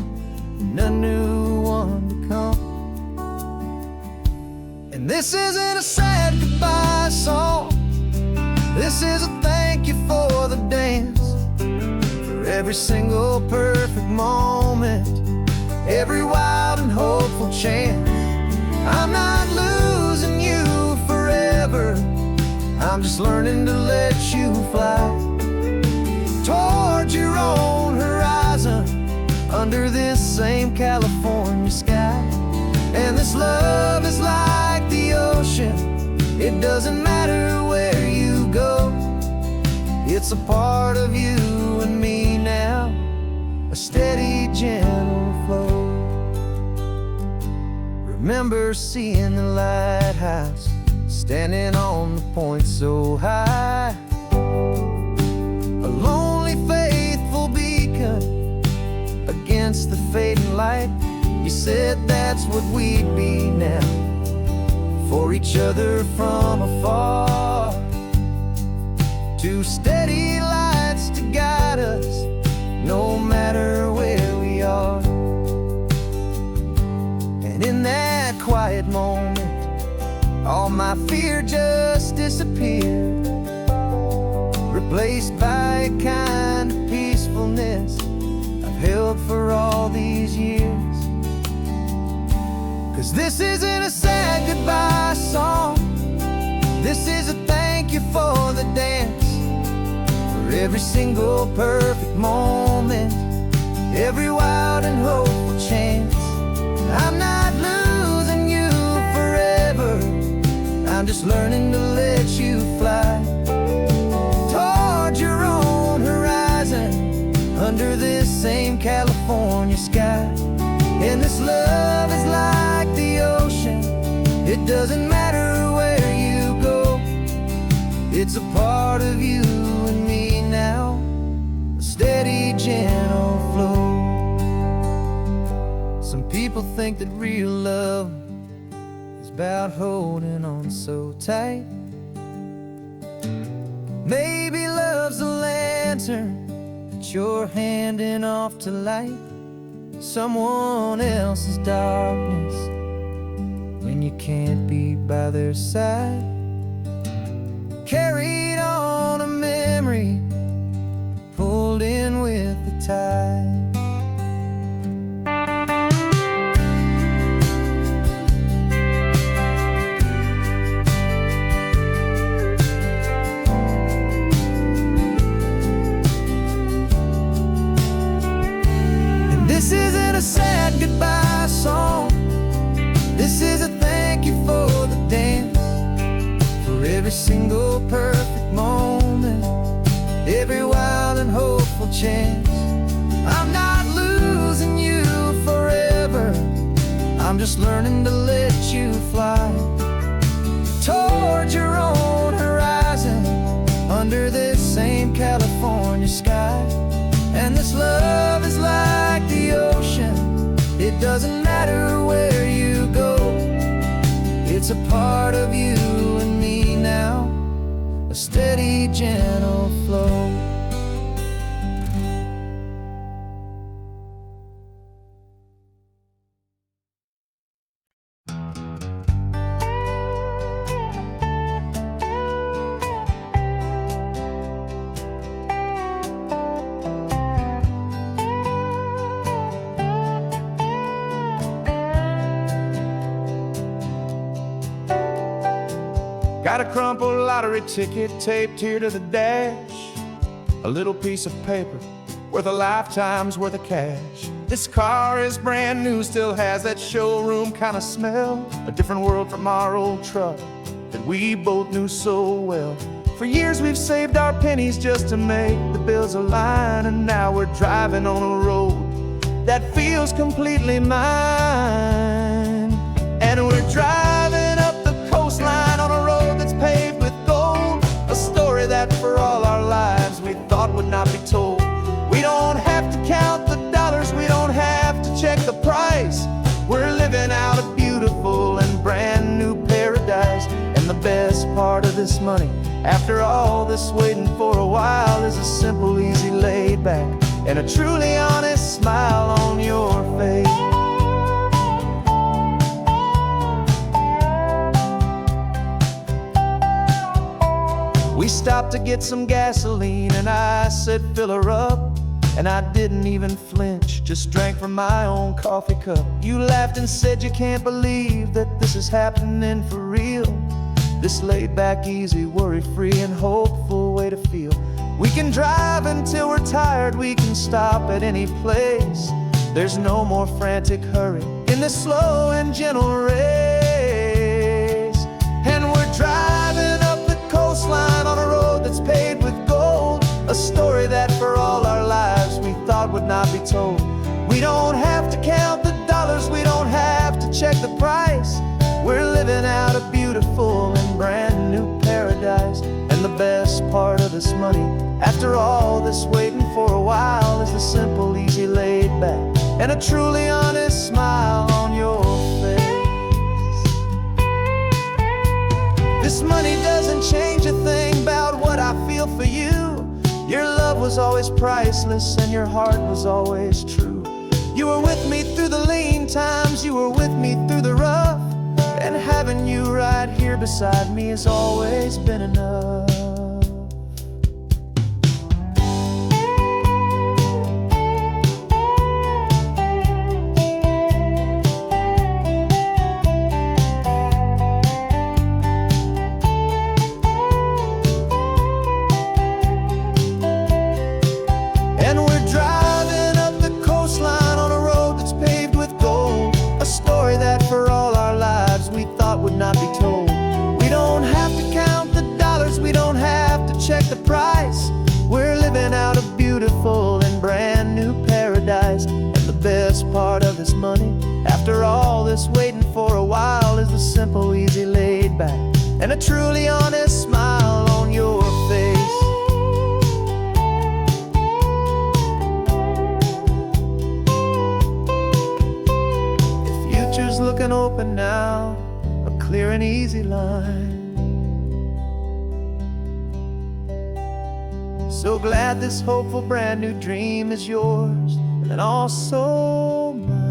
and a new one to come. And this isn't a sad goodbye song, this is a thank you for the dance, for every single perfect moment, every wild and hopeful chance. I'm not losing you forever, I'm just learning to let you fly towards your own horizon, under this same California sky. And this love is like the ocean, it doesn't matter where you go, it's a part of you and me now, a steady, gentle flow. Remember seeing the lighthouse, standing on the point so high, a lonely, faithful beacon against the fading light. You said that's what we'd be now, for each other from afar, two steady lights to guide us, no matter where we are. And in that quiet moment, all my fear just disappeared, replaced by a kind of peacefulness I've held for all these years. 'Cause this isn't a sad goodbye song, this is a thank you for the dance, for every single perfect moment, every wild and hopeful chance. I'm not losing you forever, I'm just learning to let you fly towards your own horizon, under this same California sky. And this love is like the ocean, it doesn't matter where you go, it's a part of you and me now, a steady, gentle flow. Some people think that real love is about holding on so tight. Maybe love's a lantern that you're handing off to light someone else's darkness when you can't be by their side. Carried on a memory, pulled in with the tide. This isn't a sad goodbye song. This is a thank you for the dance, for every single perfect moment, every wild and hopeful chance. I'm not losing you forever, I'm just learning to let you fly towards your own horizon, under this same California sky. And this love is like the ocean, it doesn't matter where you go. It's a part of you and me now, a steady, gentle flow. Got a crumpled lottery ticket taped here to the dash, a little piece of paper worth a lifetime's worth of cash. This car is brand new, still has that showroom kind of smell, a different world from our old truck that we both knew so well. For years we've saved our pennies just to make the bills align, and now we're driving on a road that feels completely mine. And we're driving up the coastline on a road that's paved with gold, a story that for all our lives we thought would not be told. We don't have to count the dollars, we don't have to check the price. We're living out a beautiful and brand new paradise. And the best part of this money, after all this waiting for a while, is a simple, easy, laid back, and a truly honest smile on your face. We stopped to get some gasoline and I said fill her up, and I didn't even flinch, just drank from my own coffee cup. You laughed and said you can't believe that this is happening for real. This laid back, easy, worry-free and hopeful way to feel. We can drive until we're tired, we can stop at any place. There's no more frantic hurry in this slow and gentle race. And we're driving up the coastline on a road that's paved with gold, a story that for all our lives we thought would not be told. We don't have to count the dollars, we don't have to check the price. We're living out a beautiful and brand new paradise. And the best part of this money, after all this waiting for a while, is the simple, easy, laid back, and a truly honest smile on your face. This money doesn't change a thing about what I feel for you. Your love was always priceless and your heart was always true. You were with me through the lean times, you were with me through the rough, and having you right here beside me has always been enough. And we're driving up the coastline on a road that's paved with gold, a story that for all our lives we thought would not be told. We don't have to count the dollars, we don't have to check the price. We're living out a beautiful and brand new paradise. And the best part of this money, after all this waiting for a while, is the simple, easy, laid back, and a truly honest smile on your face. The future's looking open now, a clear and easy line. So glad this hopeful brand new dream is yours and also mine.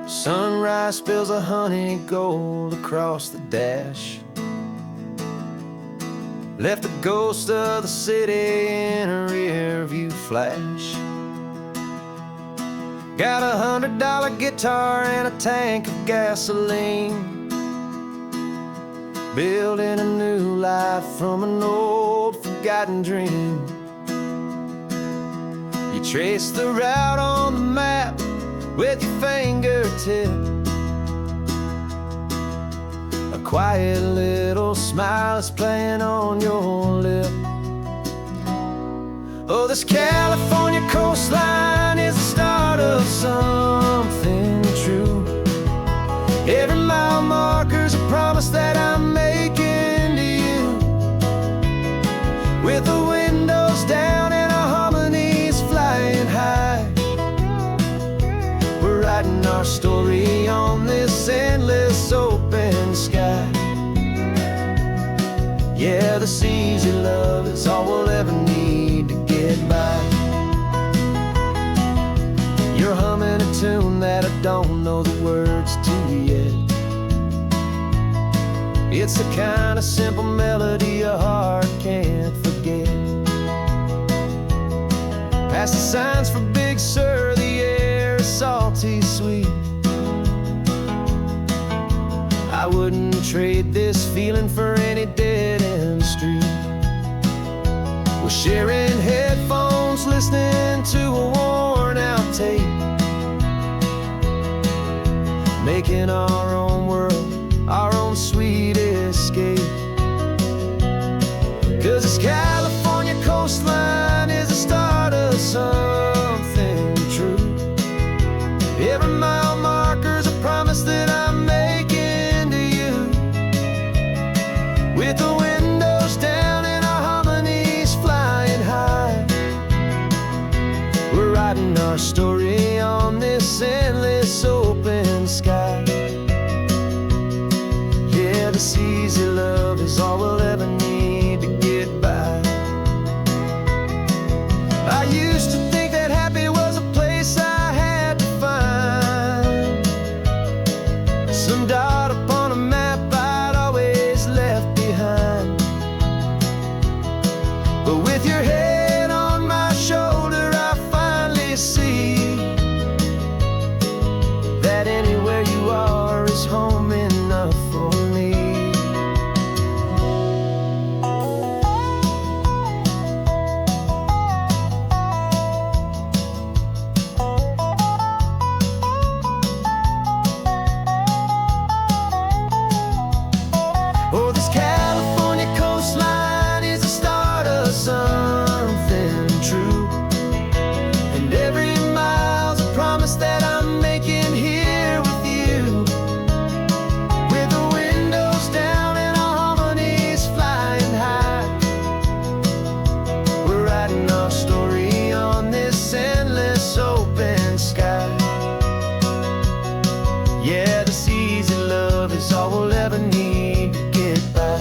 Sunrise spills a honey gold across the dash. Left the ghost of the city in a rear view flash. Got $100 guitar and a tank of gasoline. Building a new life from an old forgotten dream. You trace the route on the map with your fingertip. A quiet little smile is playing on your lip. Oh, this California coastline is the start of something true. Every mile marker's a promise that I'm making to you. With the windows down and our harmonies flying high, we're writing our story on this endless open sky. Yeah, this easy love is all we'll ever need to get by. You're humming a tune that I don't know the words to yet. It's the kind of simple melody your heart can't forget. Past the signs for Big Sur, the air is salty sweet. I wouldn't trade this feeling for any dead-end street. We're sharing headphones, listening to a worn-out tape, making our own world, our own sweet escape. 'Cause this California coastline is the start of something true. Every mile marker's a promise that I'm making to you. With the windows down and our harmonies flying high, we're writing our story on this endless open sky. Yeah, this easy love is all we'll ever need to get by. I used to think that happy was a place I had to find, some dot upon a map I'd always left behind. But with your head on my shoulder, I finally see that anywhere you are is home enough for me. Oh, this California coastline is the start of something true. And every mile's a promise that I'm making here with you. With the windows down and our harmonies flying high, we're writing our story on this endless open sky. Yeah, this easy love is all we'll ever need to get by.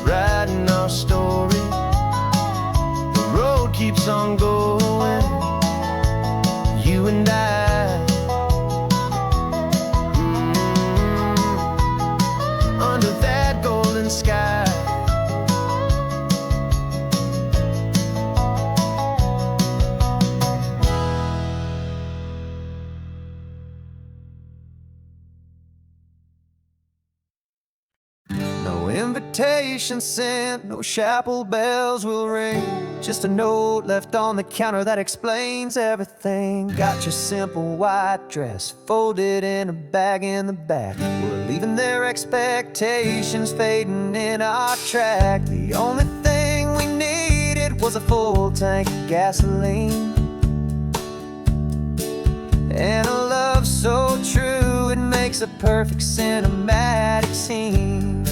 Writing our story, the road keeps on going, you and I. Under that golden sky. No invitation sent, no chapel bells will ring. Just a note left on the counter that explains everything. Got your simple white dress folded in a bag in the back. We're leaving their expectations fading in our track. The only thing we needed was fills a full tank of gasoline. And a love so true, it makes a perfect cinematic scene.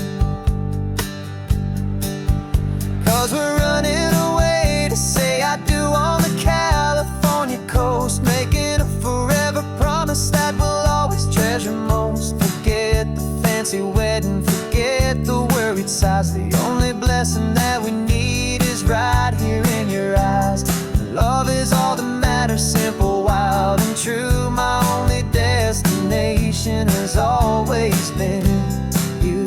'Cause we're running away to say I do on the California coast, making a forever promise that we'll always treasure most. Forget the fancy wedding, forget the worried sighs. The only blessing that we need is right here in your eyes. Love is all that matters, simple, wild, and true. My only destination has always been you.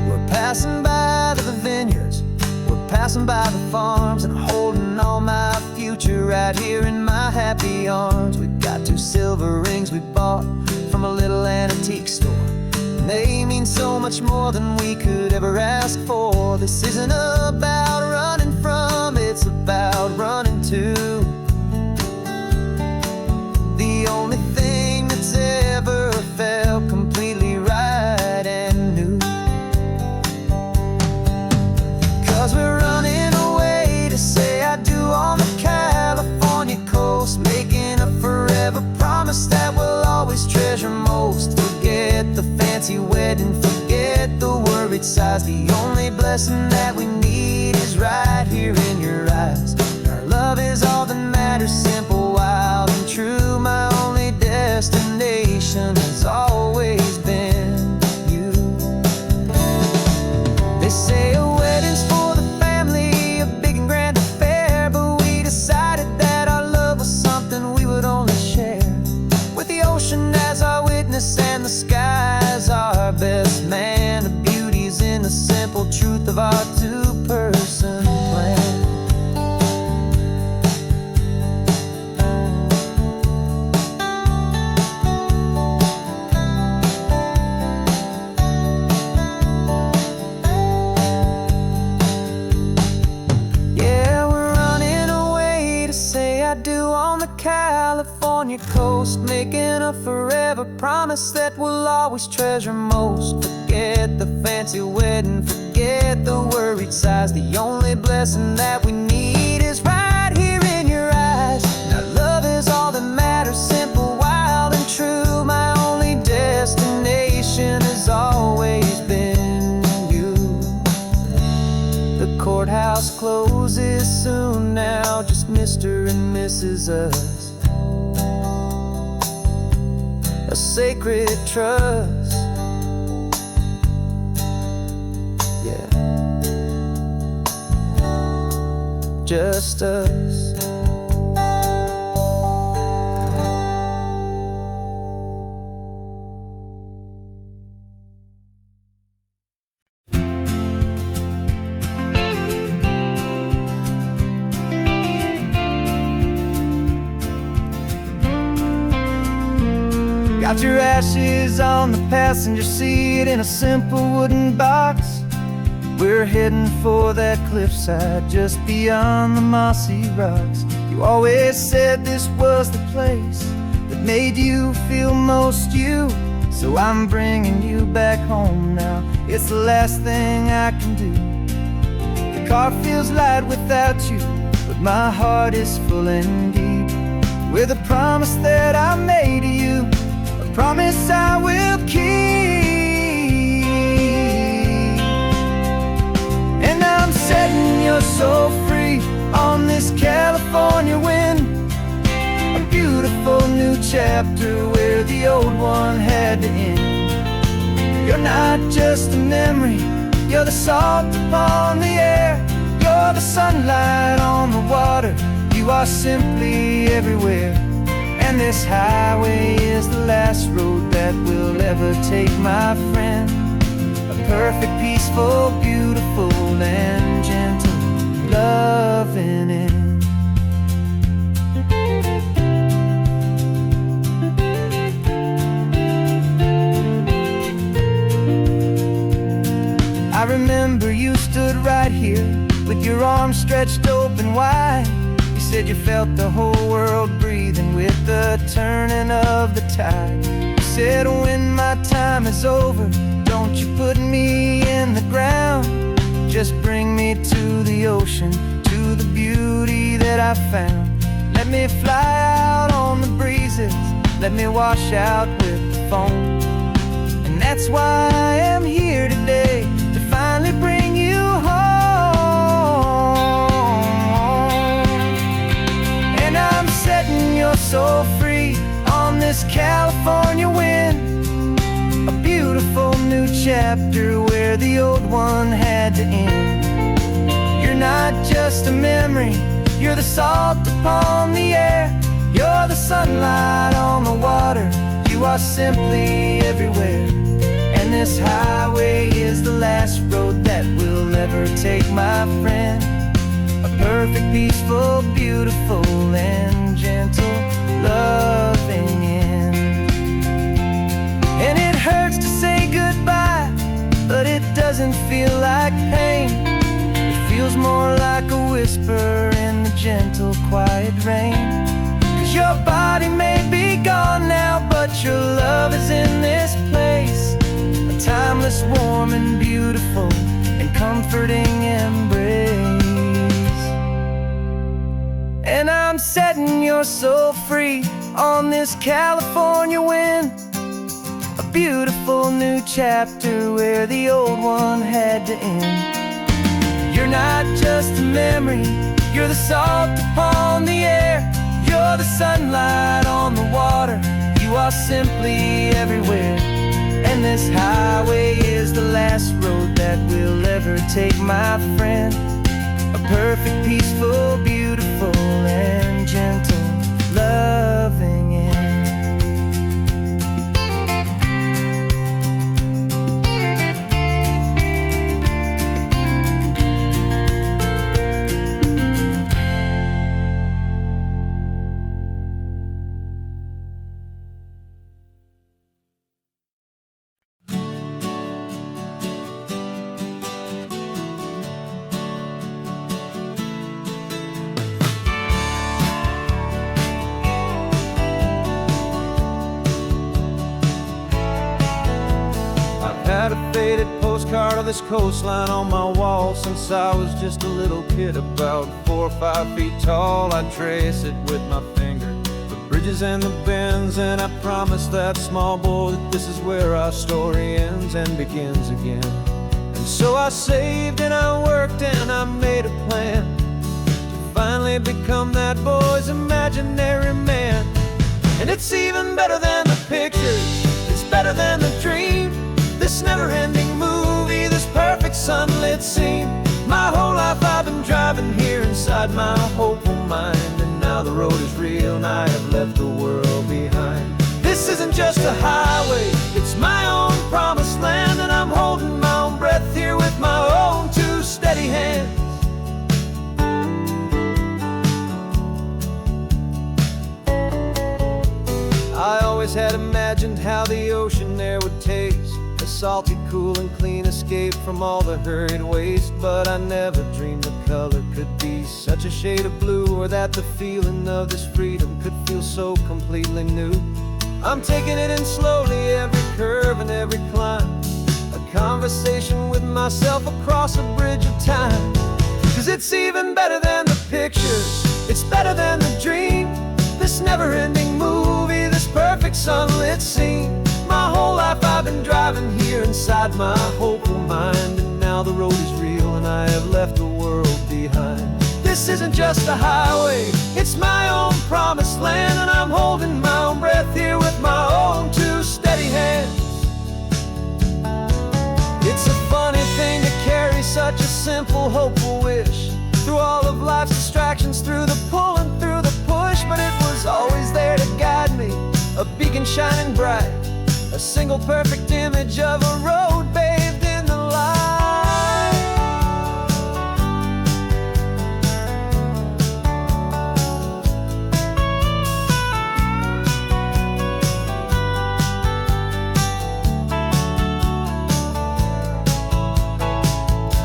We're passing by the vineyards, we're passing by the farms, and holding all my future right here in my happy arms. We've got 2 silver rings we bought from a little antique store, and they mean so much more than we could ever ask for. This isn't about running from, it's about running to. The only thing that's ever felt completely right and new. 'Cause we're running away to say I do on the California coast, making a forever promise that we'll always treasure most. Forget the fancy wedding, forget the worried sighs. The only blessing that we need is right here in your eyes. Our love is all that matters, simple, wild, and true. My only destination has always been you. They say a wedding's for the family, a big and grand affair, but we decided that our love was something we would only share with the ocean as our witness and the sky as our best man. The beauty's in the simple truth of our 2-person plan. Yeah, we're running away to say I do on the California coast, making a forever promise that we'll always treasure most. Forget the fancy wedding, forget the worried sighs. The only blessing that we need is right here in your eyes. Now love is all that matters, simple, wild, and true. My only destination has always been you. The courthouse closes soon now, just Mr. and Mrs. Us. A sacred trust. Yeah, just us. Got your ashes on the passenger seat in a simple wooden box. We're heading for that cliffside just beyond the mossy rocks. You always said this was the place that made you feel most you. So I'm bringing you back home now. It's the last thing I can do. The car feels light without you, but my heart is full and deep with a promise that I made to you. Promise I will keep. And I'm setting your soul free on this California wind. A beautiful new chapter where the old one had to end. You're not just a memory, you're the salt upon the air. You're the sunlight on the water, you are simply everywhere. And this highway is the last road that we'll ever take, my friend. A perfect, peaceful, beautiful, and gentle loving end. I remember you stood right here with your arms stretched open wide. You said you felt the whole world breathing with the turning of the tide. You said when my time is over, don't you put me in the ground, just bring the ocean, to the beauty that I found. Let me fly out on the breezes, let me wash out with the foam. And that's why I am here today, to finally bring you home. And I'm setting your soul free on this California wind, a beautiful new chapter where the old one had to end. You're not just a memory, you're the salt upon the air, you're the sunlight on the water, you are simply everywhere. And this highway is the last road that we'll ever take, my friend. A perfect, peaceful, beautiful, and gentle, loving end. And it hurts to say goodbye, but it doesn't feel like pain. It feels more like a whisper in the gentle, quiet rain. 'Cause your body may be gone now, but your love is in this place, a timeless, warm, and beautiful, and comforting embrace. And I'm setting your soul free on this California wind, a beautiful new chapter where the old one had to end. You're not just a memory, you're the salt upon the air, you're the sunlight on the water, you are simply everywhere. And this highway is the last road that we'll ever take, my friend. A perfect, peaceful, beautiful, and gentle, loving end. Had a faded postcard of this coastline on my wall since I was just a little kid, about 4 or 5 feet tall. I trace it with my finger, the bridges and the bends, and I promise that small boy that this is where our story ends and begins again. And so I saved and I worked and I made a plan to finally become that boy's imaginary man. And it's even better than the pictures, it's better than the dream, this never-ending movie, this perfect sunlit scene. My whole life I've been driving here inside my hopeful mind, and now the road is real and I have left the world behind. This isn't just a highway, it's my own promised land, and I'm holding my own breath here with my own 2 steady hands. I always had imagined how the ocean there would taste, a salty, cool, and clean escape from all the hurried waste. But I never dreamed the color could be such a shade of blue, or that the feeling of this freedom could feel so completely new. I'm taking it in slowly, every curve and every climb, a conversation with myself across a bridge of time. 'Cause it's even better than the pictures, it's better than the dream, this never-ending movie, this perfect sunlit scene. My whole life I've been driving here inside my hopeful mind, and now the road is real and I have left the world behind. This isn't just a highway, it's my own promised land, and I'm holding my own breath here with my own 2 steady hands. It's a funny thing to carry such a simple, hopeful wish through all of life's distractions, through the pull and through the push, but it was always there to guide me, a beacon shining bright, a single perfect image of a road bathed in the light.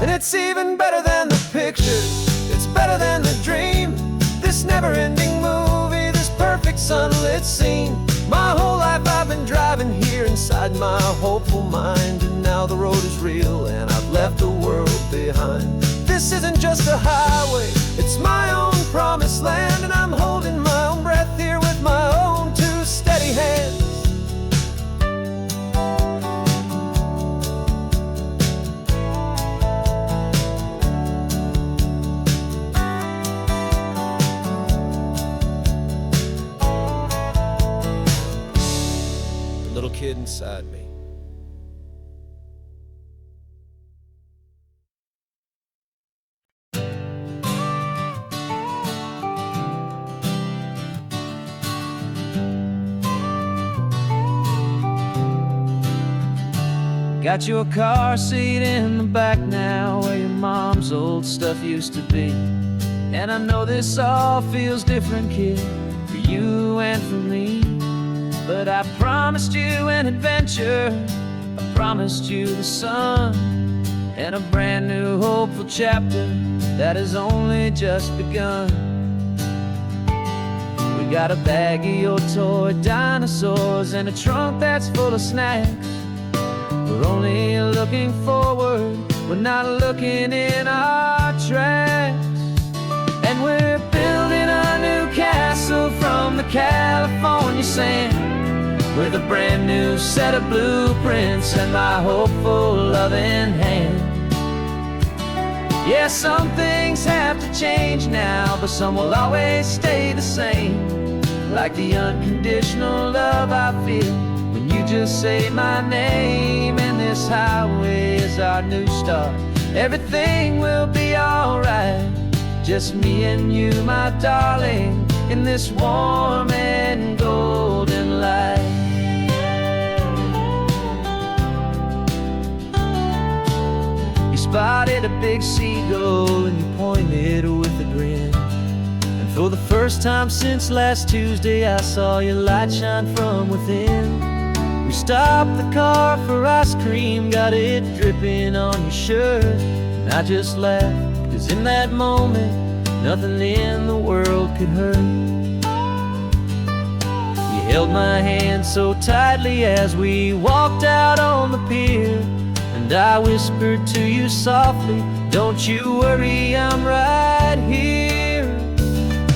And it's even better than the pictures, it's better than the dream, this never-ending movie, this perfect sunlit scene. My whole life I've been driving here inside my hopeful mind, and now the road is real and I've left the world behind. This isn't just just a highway, it's my own promised land, and I'm holding my own breath here with my own two steady hands. The little kid inside me. Got your car seat in the back now, where your mom's old stuff used to be. And I know this all feels different, kid, for you and for me. But I promised you an adventure, I promised you the sun, and a brand new hopeful chapter that has only just begun. We got a bag of your toy dinosaurs and a trunk that's full of snacks. We're only looking forward, we're not looking in our tracks. And we're building a new castle from the California sand, with a brand new set of blueprints and my hopeful loving hand. Yeah, some things have to change now, but some will always stay the same. Like the unconditional love I feel when you just say my name. And this highway is our new start, everything will be alright. Just me and you, my darling, in this warm and golden light. You spotted a big seagull and you pointed with a grin. And for the first time since last Tuesday, I saw your light shine from within. We stopped the car for ice cream, got it dripping on your shirt. And I just laughed, 'cause in that moment, nothing in the world could hurt. You held my hand so tightly as we walked out on the pier, and I whispered to you softly, don't you worry, I'm right here.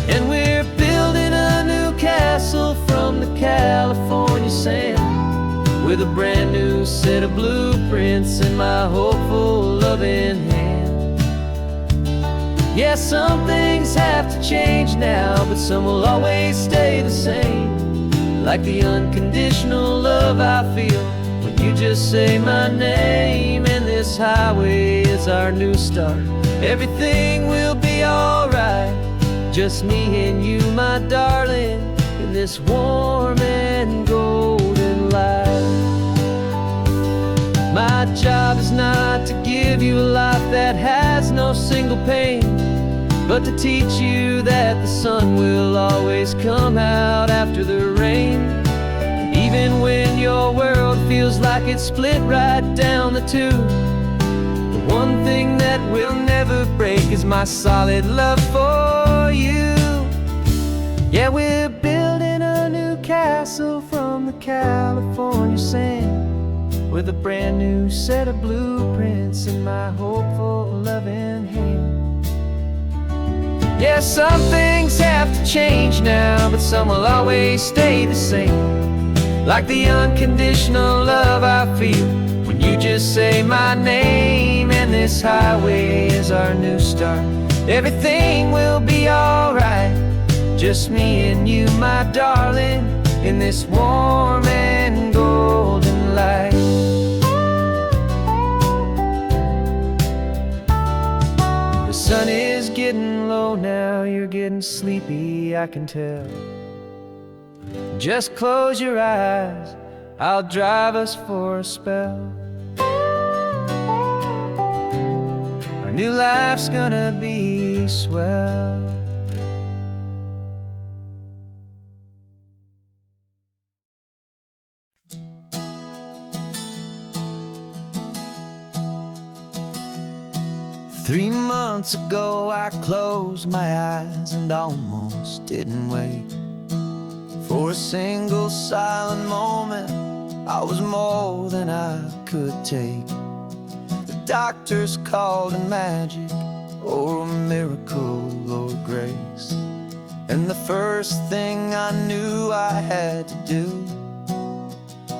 And we're building a new castle from the California sand, with a brand new set of blueprints in my hopeful loving hand. Yeah, some things have to change now, but some will always stay the same. Like the unconditional love I feel when you just say my name. And this highway is our new start, everything will be alright. Just me and you, my darling, in this warm and golden light. My job is not to give you a life that has no single pain, but to teach you that the sun will always come out after the rain. Even when your world feels like it's split right down the two, the one thing that will never break is my solid love for you. Yeah, we're building a new castle from the California sand, with a brand new set of blueprints in my hopeful loving hand. Yeah, some things have to change now, but some will always stay the same. Like the unconditional love I feel when you just say my name. And this highway is our new start, everything will be alright. Just me and you, my darling, in this warm and golden light. The sun is getting low now, you're getting sleepy, I can tell. Just close your eyes, I'll drive us for a spell. Our new life's gonna be swell. Three months ago I closed my eyes and almost didn't wake. For a single silent moment, I was more than I could take. The doctors called it magic, or a miracle or grace. And the first thing I knew I had to do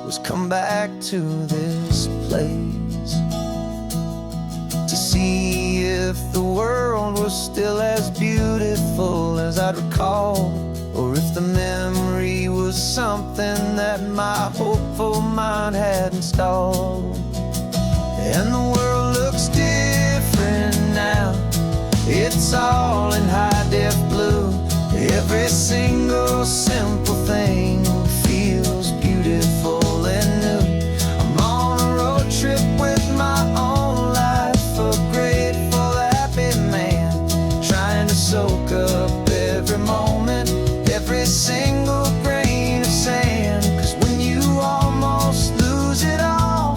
was come back to this place to see if the world was still as beautiful as I'd recall, or if the memory was something that my hopeful mind had installed. And the world looks different now. It's all in high-def blue. Every single simple thing feels beautiful and new. I'm on a road trip with my own life, a grateful, happy man, trying to soak up every moment, every single grain of sand. 'Cause when you almost lose it all,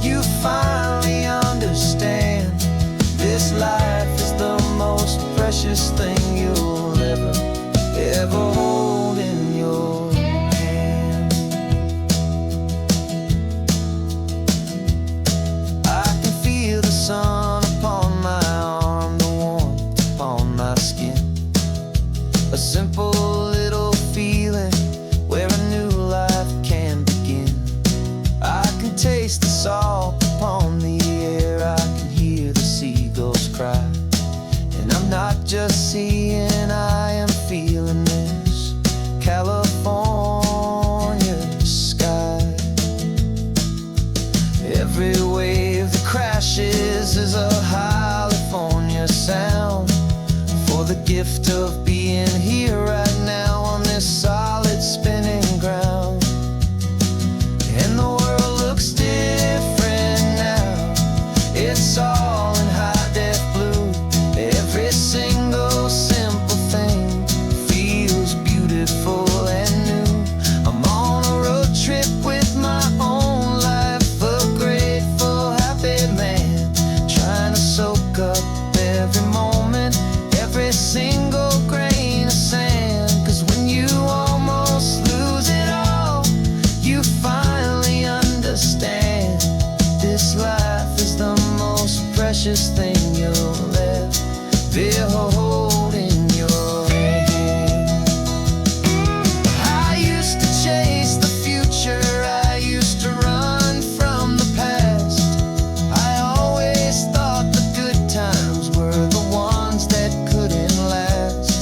you finally understand this life is the most precious thing you'll ever hold in your hand. I can feel the sun upon my arm, the warmth upon my skin, a simple little feeling where a new life can begin. I can taste the salt upon the air, I can hear the seagulls cry, and I'm not just seeing, I am feeling this California sky. Every wave that crashes is a California sound, for the gift of being here right now on this solid spinning ground. And the world looks different now. It's all in high-def blue. Every single simple thing feels beautiful and new. I'm on a road trip with my own life, a grateful, happy man, trying to soak up every moment, every single grain of sand. 'Cause when you almost lose it all, you finally understand this life is the most precious thing you'll ever hold in your hand. I used to chase the future, I used to run from the past. I always thought the good times were the ones that couldn't last.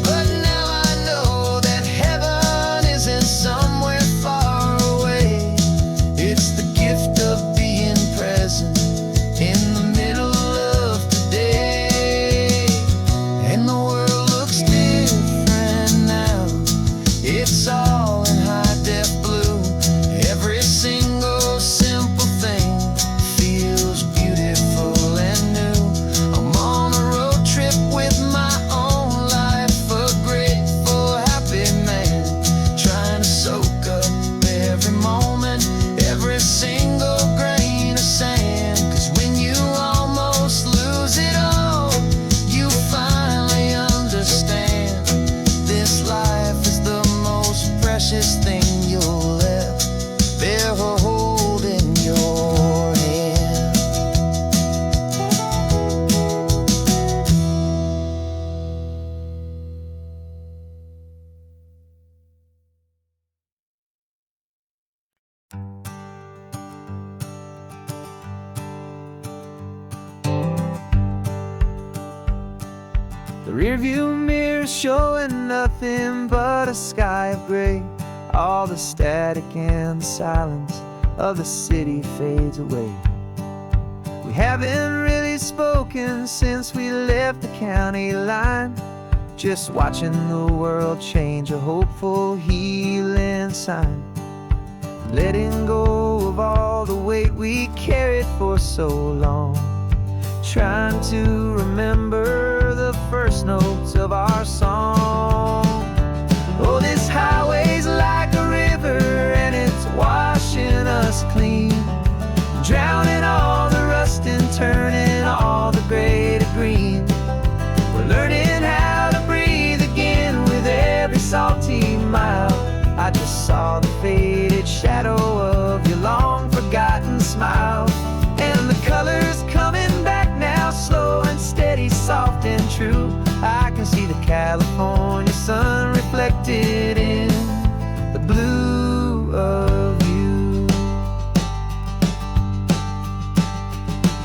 But now I know that heaven isn't somewhere far away. It's the gift of being present in the middle of today. And the world looks different now. It's all in high-def blue. Every single simple thing feels beautiful and new. I'm on a road trip with my own life, a grateful, happy man, trying to soak up every moment, every single grain of sand. 'Cause when you almost lose it all, you finally understand this life is the most precious thing you'll ever hold in your hand. The rearview mirror showing nothing but a sky of gray. All the static and the silence of the city fades away. We haven't really spoken since we left the county line, just watching the world change, a hopeful healing sign. Letting go of all the weight we carried for so long, trying to remember the first notes of our song. Oh, this highway's like a river and it's washing us clean, drowning all the rust and turning all the gray to green. We're learning how to breathe again with every salty mile. I just saw the faded shadow of your long forgotten smile, and the colors coming back now, slow and steady. California sun reflected in the blue of you.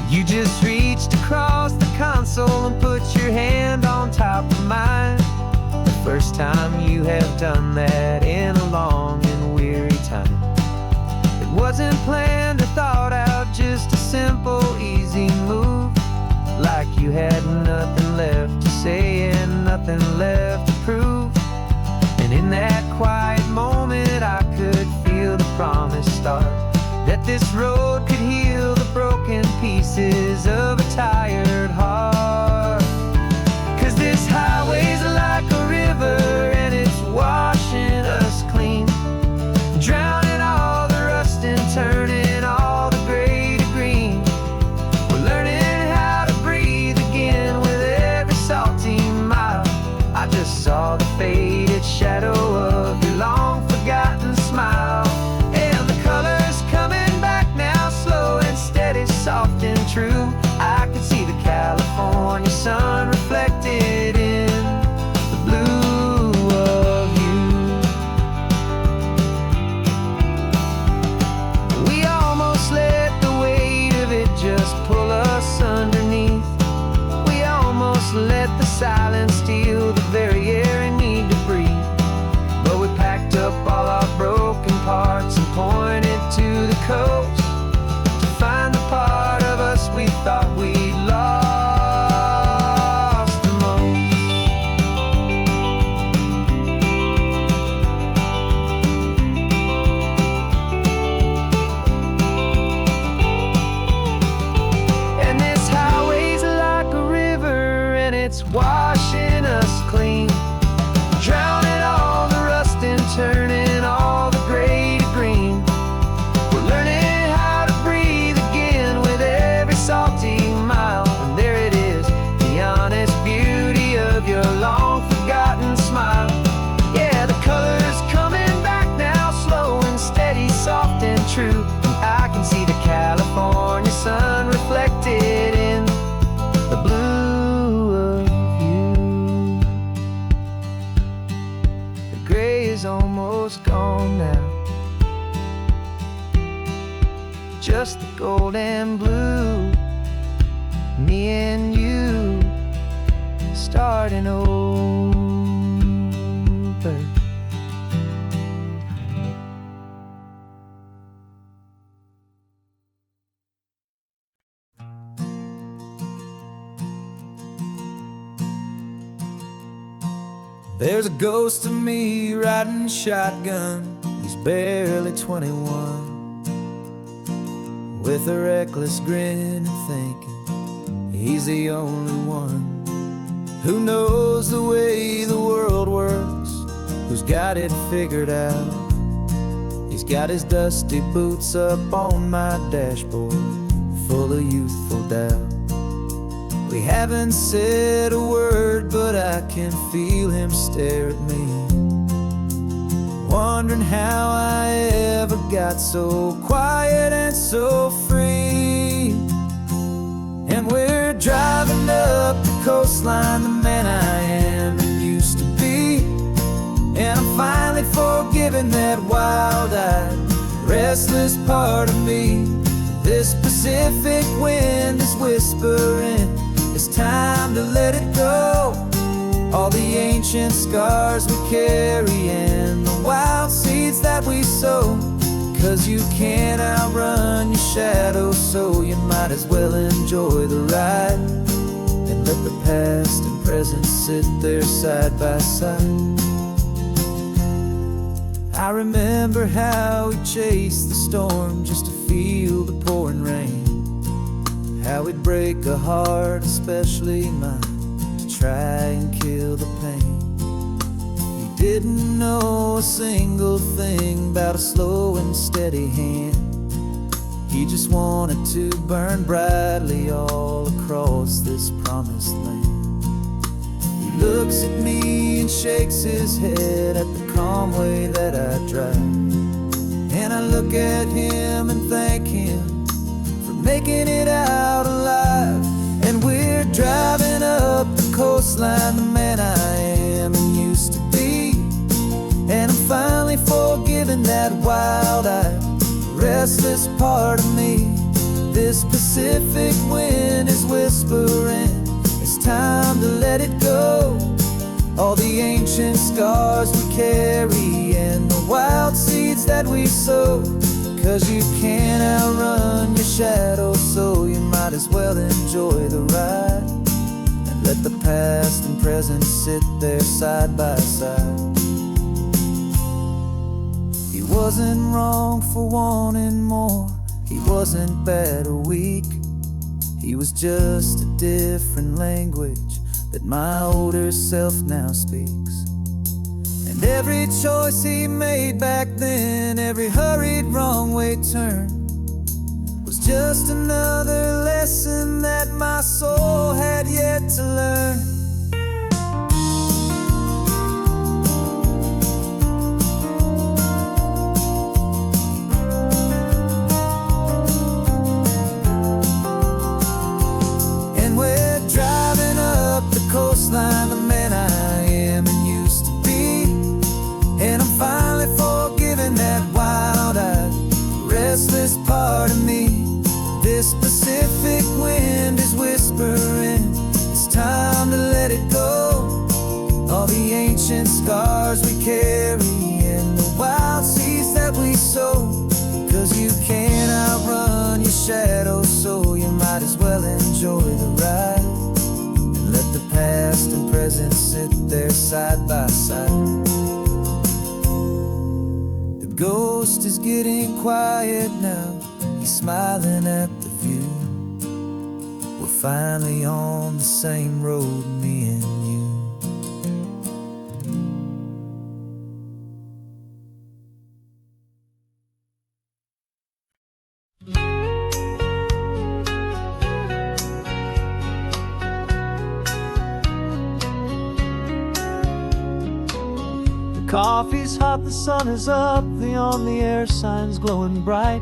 You just reached across the console and put your hand on top of mine. The first time you have done that in a long and weary time. It wasn't planned or thought out, just a simple, easy move. Like you had nothing left to say and nothing left to prove. And in that quiet moment I could feel the promise start, that this road could heal the broken pieces of a tired heart. 'Cause this highway's like a river and it's washing us clean, drowning all the rust and turning all the gray to green. We're learning how to breathe again with every salty mile. I just saw the faded shadow of your long forgotten smile. And the colors coming back now, slow and steady, soft and true. I could see the California sun reflected in the blue of you. We almost let the weight of it just pull us underneath. We almost let the silence steal the very air I need to breathe. But we packed up all our broken parts and pointed to the coast to find the part of us we thought we'd lost the most. And this highway's like a river and it's washing us clean, drowning all the rust and turning all the gray to green. We're learning how to breathe again with every salty mile. And there it is, the honest beauty of your long forgotten smile. Yeah, the colors coming back now, slow and steady, soft and true. I can see the California sun reflected in the blue of you. The gray is almost gone now, just the gold and blue. Me and you starting over. There's a ghost of me riding shotgun. He's barely 21, with a reckless grin and thinking he's the only one who knows the way the world works, who's got it figured out. He's got his dusty boots up on my dashboard, full of youthful doubt. We haven't said a word, but I can feel him stare at me, wondering how I ever got so quiet and so free. And we're driving up the coastline, the man I am and used to be. And I'm finally forgiving that wild-eyed, restless part of me. This Pacific wind is whispering, it's time to let it go. All the ancient scars we carry and the wild seeds that we sow. 'Cause you can't outrun your shadow, so you might as well enjoy the ride and let the past and present sit there side by side. I remember how we chased the storm just to feel the pouring rain, how we'd break a heart, especially mine, to try and kill the pain. He didn't know a single thing about a slow and steady hand. He just wanted to burn brightly all across this promised land. He looks at me and shakes his head at the calm way that I drive, and I look at him and thank him for making it out alive. And we're driving up the coastline, the man I am restless part of me. This Pacific wind is whispering, it's time to let it go. All the ancient scars we carry and the wild seeds that we sow. 'Cause you can't outrun your shadow, so you might as well enjoy the ride. And let the past and present sit there side by side. He wasn't wrong for wanting more. He wasn't bad or weak. He was just a different language that my older self now speaks. And every choice he made back then, every hurried wrong way turn, was just another lesson that my soul had yet to learn. Coastline, the man I am and used to be. And I'm finally forgiving that wild-eyed, restless part of me. This Pacific wind is whispering, it's time to let it go. All the ancient scars we carry and the wild seeds that we sow. 'Cause you can't outrun your shadow, so you might as well enjoy the ride. Let the past and present sit there side by side. The ghost is getting quiet now. He's smiling at the view. We're finally on the same road, me and you. Coffee's hot, the sun is up, the on-the-air sign's glowing bright.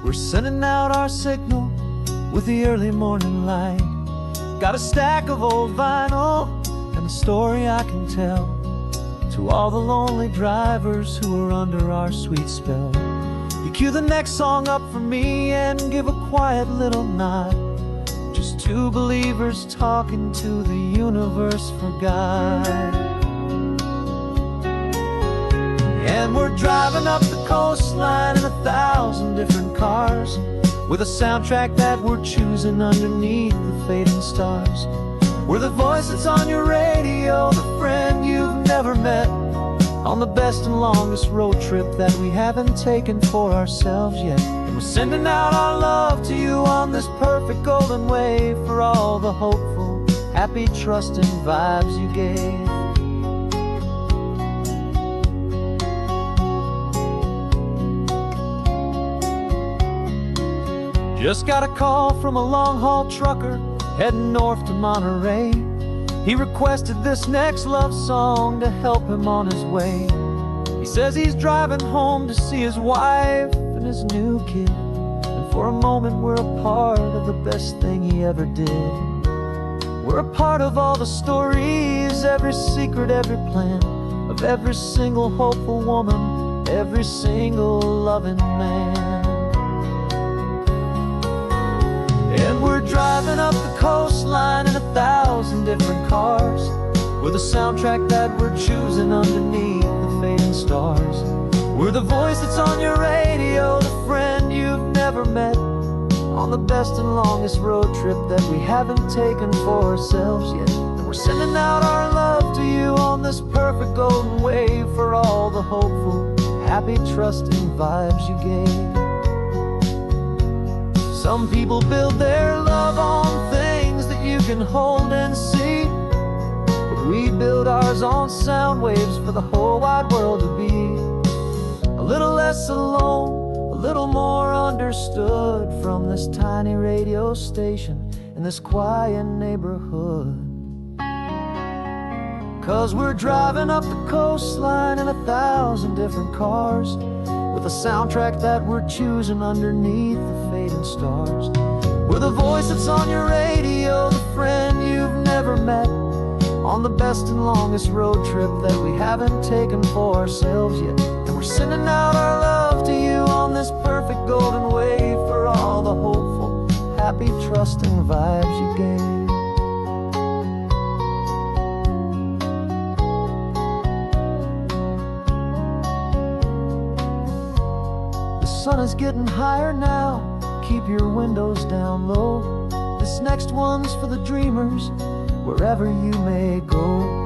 We're sending out our signal with the early morning light. Got a stack of old vinyl and a story I can tell to all the lonely drivers who are under our sweet spell. You cue the next song up for me and give a quiet little nod. Just two believers talking to the universe for God. And we're driving up the coastline in 1,000 different cars, with a soundtrack that we're choosing underneath the fading stars. We're the voice that's on your radio, the friend you've never met, on the best and longest road trip that we haven't taken for ourselves yet. And we're sending out our love to you on this perfect golden wave, for all the hopeful, happy, trusting vibes you gave. Just got a call from a long-haul trucker heading north to Monterey. He requested this next love song to help him on his way. He says he's driving home to see his wife and his new kid, and for a moment we're a part of the best thing he ever did. We're a part of all the stories, every secret, every plan, of every single hopeful woman, every single loving man. And we're driving up the coastline in 1,000 different cars, with a soundtrack that we're choosing underneath the fading stars. We're the voice that's on your radio, the friend you've never met, on the best and longest road trip that we haven't taken for ourselves yet. And we're sending out our love to you on this perfect golden wave, for all the hopeful, happy, trusting vibes you gave. Some people build their love on things that you can hold and see, but we build ours on sound waves for the whole wide world to be a little less alone, a little more understood, from this tiny radio station in this quiet neighborhood. 'Cause we're driving up the coastline in 1,000 different cars, with a soundtrack that we're choosing underneath the fading stars. We're the voice that's on your radio, the friend you've never met, on the best and longest road trip that we haven't taken for ourselves yet. And we're sending out our love to you on on this perfect golden wave for all the hopeful, happy, trusting vibes you gave. The sun is getting higher now, keep your windows down low. This next one's for the dreamers, wherever you may go.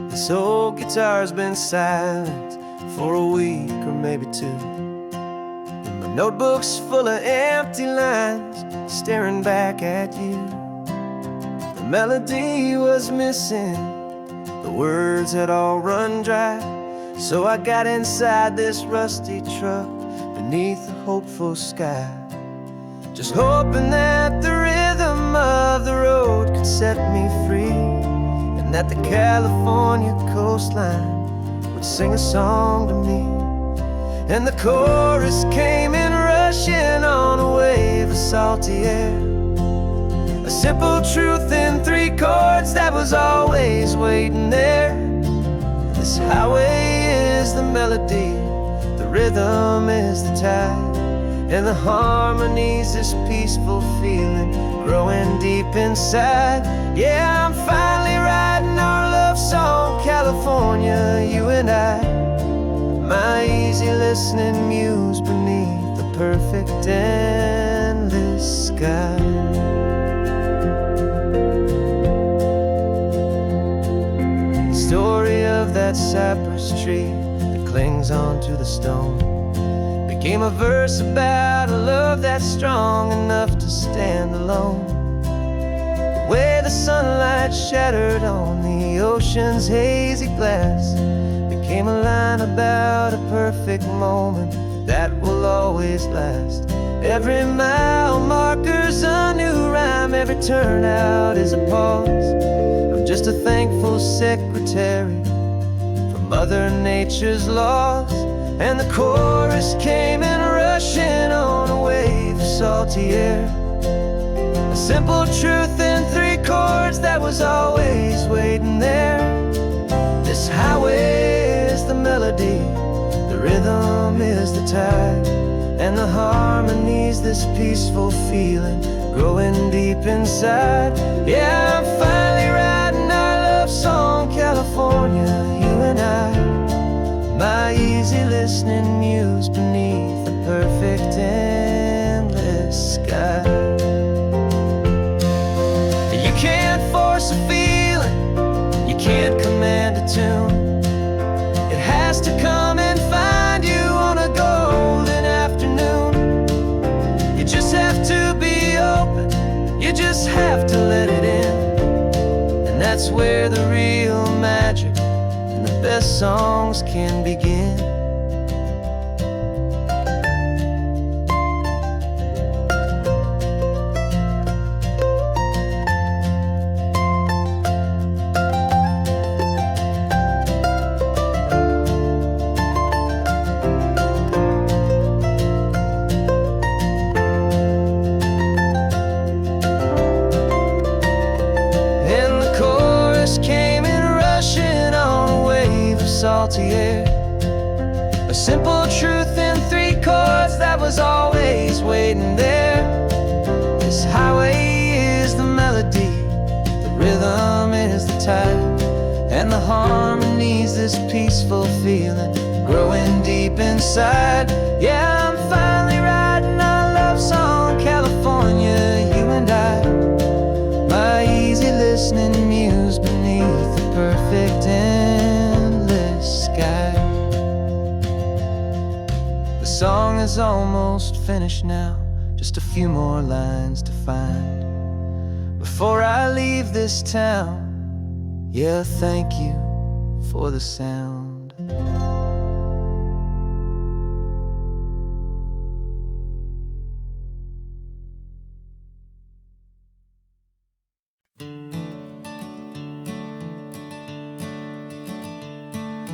This old guitar's been silent for a week or maybe two, and my notebook's full of empty lines staring back at you. The melody was missing, the words had all run dry, so I got inside this rusty truck beneath the hopeful sky, just hoping that the rhythm of the road could set me free, and that the California coastline would sing a song to me. And the chorus came in rushing on a wave of salty air, a simple truth in 3 chords that was always waiting there. This highway is the melody, the rhythm is the tide, and the harmony's this peaceful feeling growing deep inside. Yeah, I'm finally writing our love song, California, you and I, my easy listening muse beneath the perfect endless sky. The story of that cypress tree that clings onto the stone became a verse about a love that's strong enough to stand alone. The way the sunlight shattered on the ocean's hazy glass became a line about a perfect moment that will always last. Every mile marker's a new rhyme, every turnout is a pause. I'm just a thankful secretary for Mother Nature's laws. And the chorus came in rushing on a wave of salty air, a simple truth in 3 chords that was always waiting there. This highway is the melody, the rhythm is the tide, and the harmony's this peaceful feeling growing deep inside. Yeah, I'm finally writing our love song, California, you and I, my easy listening muse beneath the perfect endless sky. You can't force a feeling, you can't command a tune. It has to come and find you on a golden afternoon. You just have to be open, you just have to let it in, and that's where the real magic and the best songs can begin. Salty air, a simple truth in 3 chords that was always waiting there. This highway is the melody, the rhythm is the tide, and the harmony's this peaceful feeling growing deep inside. Yeah, I'm finally writing our love song, California, you and I, my easy listening muse beneath the perfect endless sky. The song is almost finished now, just a few more lines to find before I leave this town. Yeah, thank you for the sound.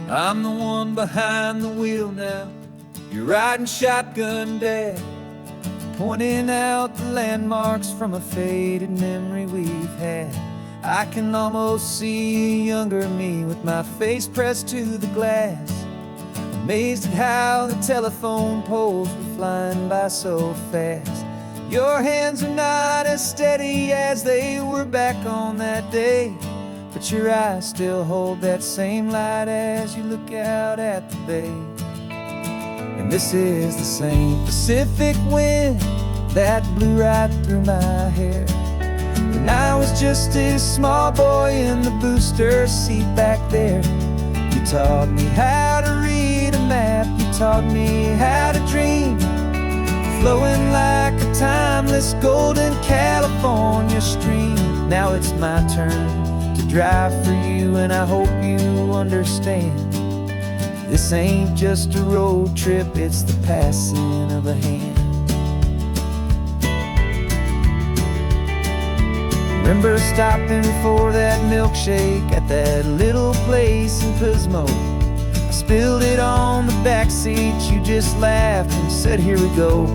I'm the one behind the wheel now. You're riding shotgun, Dad, pointing out the landmarks from a faded memory we've had. I can almost see a younger me with my face pressed to the glass, amazed at how the telephone poles were flying by so fast. Your hands are not as steady as they were back on that day, but your eyes still hold that same light as you look out at the bay. And this is the same Pacific wind that blew right through my hair when I was just a small boy in the booster seat back there. You taught me how to read a map, you taught me how to dream, flowing like a timeless golden California stream. Now it's my turn to drive for you, and I hope you understand. This ain't just a road trip, it's the passing of a hand. Remember stopping for that milkshake at that little place in Pismo? I spilled it on the back seat, you just laughed and said, "Here we go."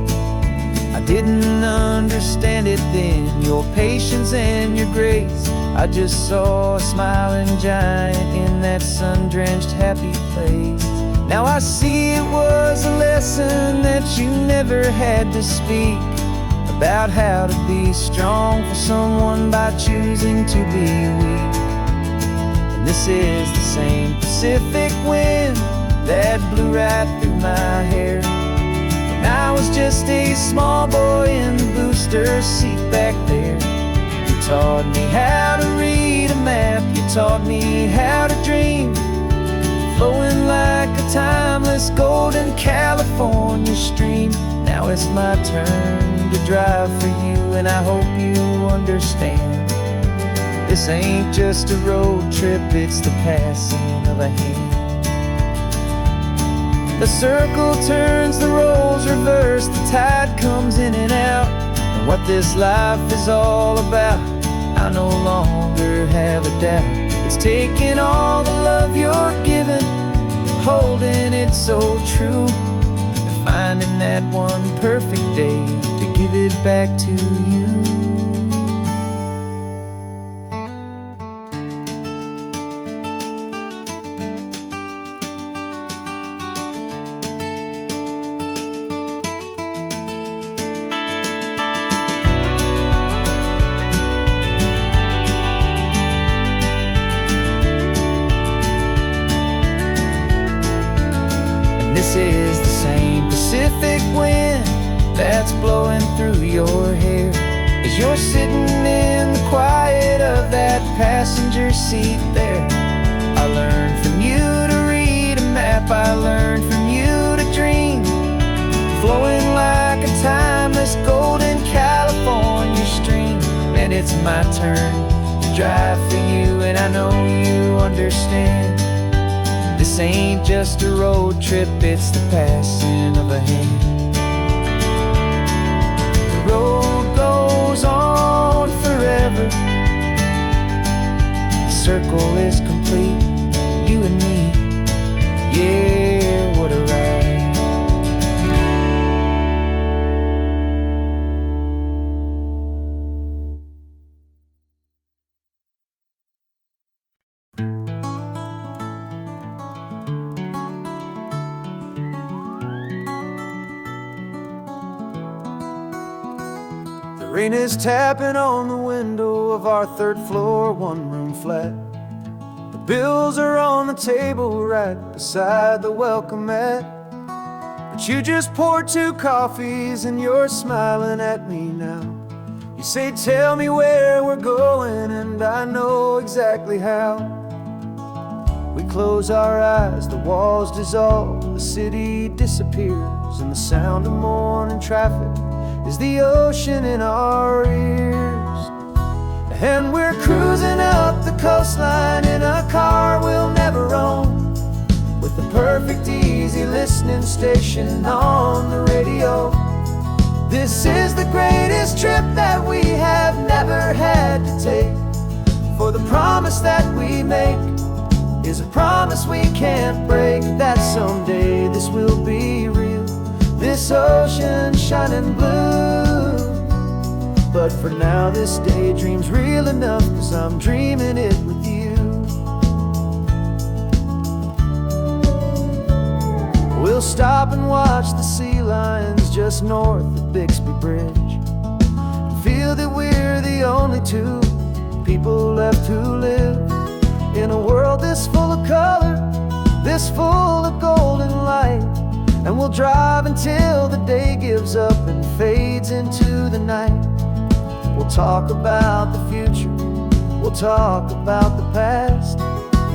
I didn't understand it then, your patience and your grace. I just saw a smiling giant in that sun-drenched happy place. Now I see it was a lesson that you never had to speak, about how to be strong for someone by choosing to be weak. And this is the same Pacific wind that blew right through my hair when I was just a small boy in the booster seat back there. You taught me how to read a map, you taught me how to dream, flowing like a timeless golden California stream. Now it's my turn to drive for you, and I hope you understand. This ain't just a road trip, it's the passing of a hand. The circle turns, the roles reverse, the tide comes in and out. And what this life is all about, I no longer have a doubt. It's taking all the love you're giving, holding it so true, and finding that one perfect day to give it back to you. This is the same Pacific wind that's blowing through your hair as you're sitting in the quiet of that passenger seat there. I learned from you to read a map, I learned from you to dream, flowing like a timeless golden California stream. And it's my turn to drive for you, and I know you understand. This ain't just a road trip, it's the passing of a hand. The road goes on forever, the circle is complete, you and me, yeah, what a ride. Rain is tapping on the window of our third floor, one-room flat. The bills are on the table right beside the welcome mat. But you just poured 2 coffees and you're smiling at me now. You say, tell me where we're going, and I know exactly how. We close our eyes, the walls dissolve, the city disappears, and the sound of morning traffic is the ocean in our ears. And we're cruising up the coastline in a car we'll never own, with the perfect easy listening station on the radio. This is the greatest trip that we have never had to take, for the promise that we make is a promise we can't break, that someday this will be real, this ocean shining blue. But for now this daydream's real enough, 'cause I'm dreaming it with you. We'll stop and watch the sea lions just north of Bixby Bridge, and feel that we're the only two people left who live in a world this full of color, this full of golden light. And we'll drive until the day gives up and fades into the night. We'll talk about the future, we'll talk about the past,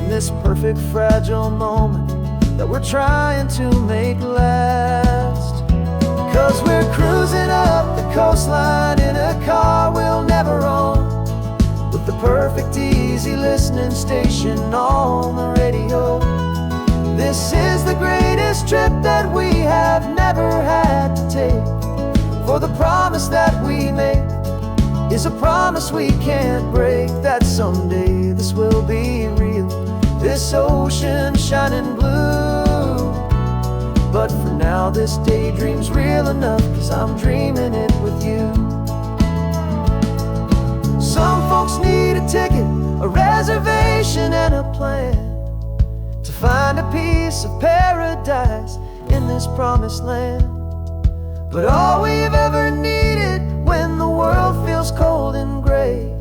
in this perfect fragile moment that we're trying to make last. 'Cause we're cruising up the coastline in a car we'll never own, with the perfect easy listening station on the radio. This is the greatest trip that we have never had to take, for the promise that we make is a promise we can't break, that someday this will be real, this ocean shining blue. But for now this daydream's real enough, 'cause I'm dreaming it with you. Some folks need a ticket, a reservation and a plan, to find a piece of paradise in this promised land. But all we've ever needed when the world feels cold and gray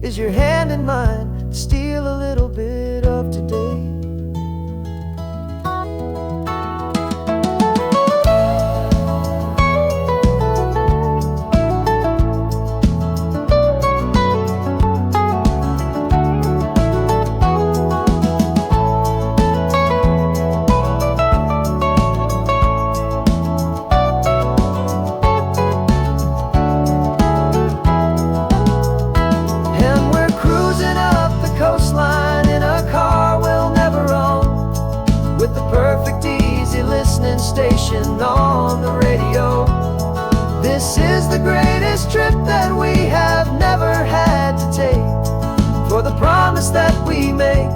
is your hand in mine to steal a little bit of today. Station on the radio. This is the greatest trip that we have never had to take, for the promise that we make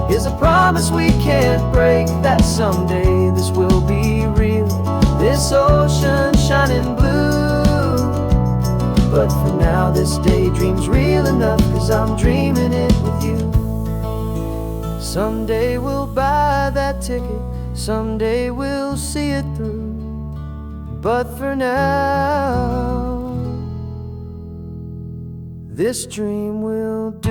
is a promise we can't break, that someday this will be real, this ocean shining blue. But for now this daydream's real enough, 'cause I'm dreaming it with you. Someday we'll buy that ticket, someday we'll see it through, but for now this dream will do.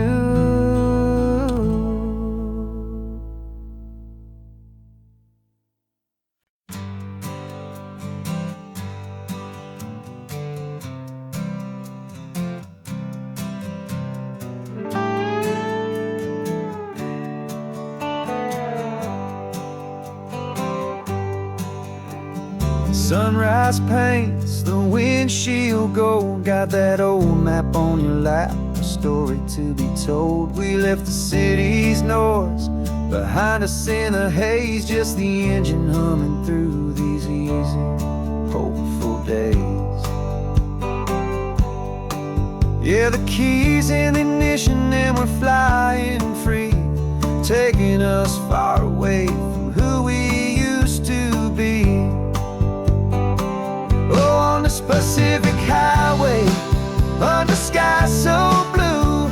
Sunrise paints the windshield gold, got that old map on your lap, a story to be told. We left the city's noise behind us in the haze, just the engine humming through these easy, hopeful days. Yeah, the keys in the ignition and we're flying free, taking us far away from who we used to be. Oh, on this Pacific highway, under sky so blue,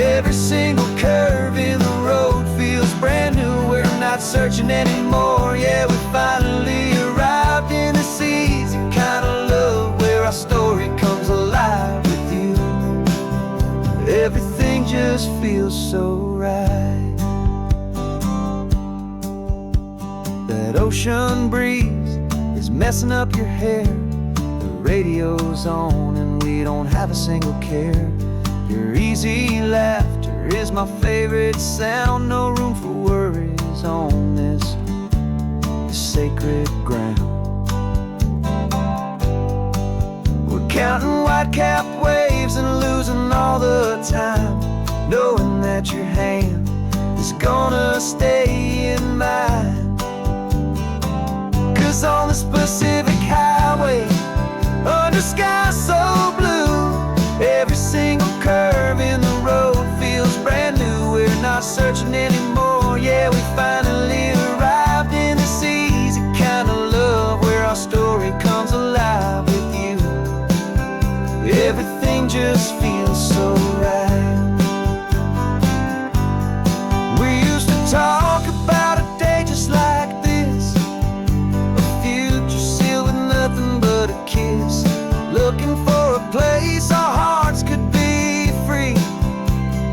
every single curve in the road feels brand new. We're not searching anymore, yeah, we finally arrived in this easy kind of love, where our story comes alive with you. Everything just feels so right. That ocean breeze is messing up your hair, radio's on and we don't have a single care. Your easy laughter is my favorite sound, no room for worries on this sacred ground. We're counting white-cap waves and losing all the time, knowing that your hand is gonna stay in mine. 'Cause on this Pacific highway, under sky so blue, every single curve in the road feels brand new. We're not searching anymore, yeah, just feels so right. We used to talk about a day just like this, a future sealed with nothing but a kiss, looking for a place our hearts could be free.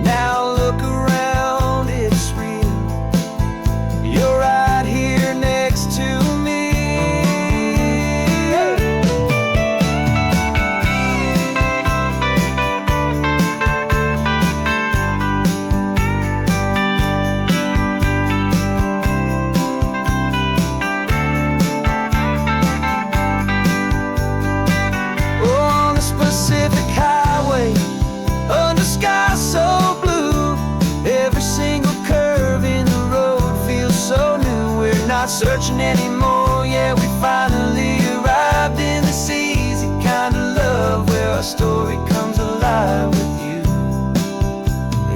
Now look around, it's real. You're right here next to me. On the Pacific Highway, under sky so blue, every single curve in the road feels so new. We're not searching anymore, yeah, we finally arrived in this easy kind of love where our story comes alive with you.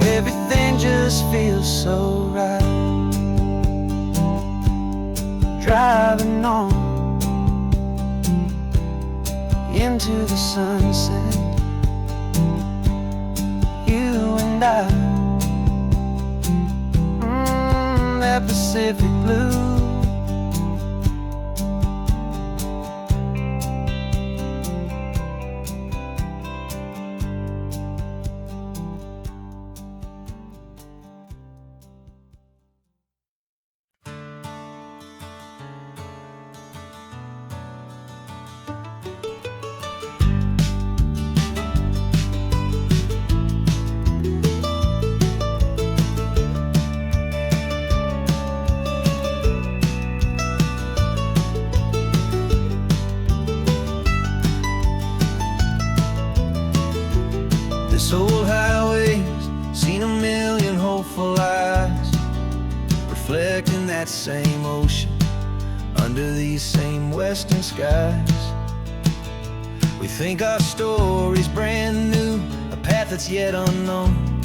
Everything just feels so right. Driving on into the sunset, you and I, that Pacific blue. This old highway's seen a million hopeful eyes, reflecting that same ocean under these same western skies. We think our story's brand new, a path that's yet unknown,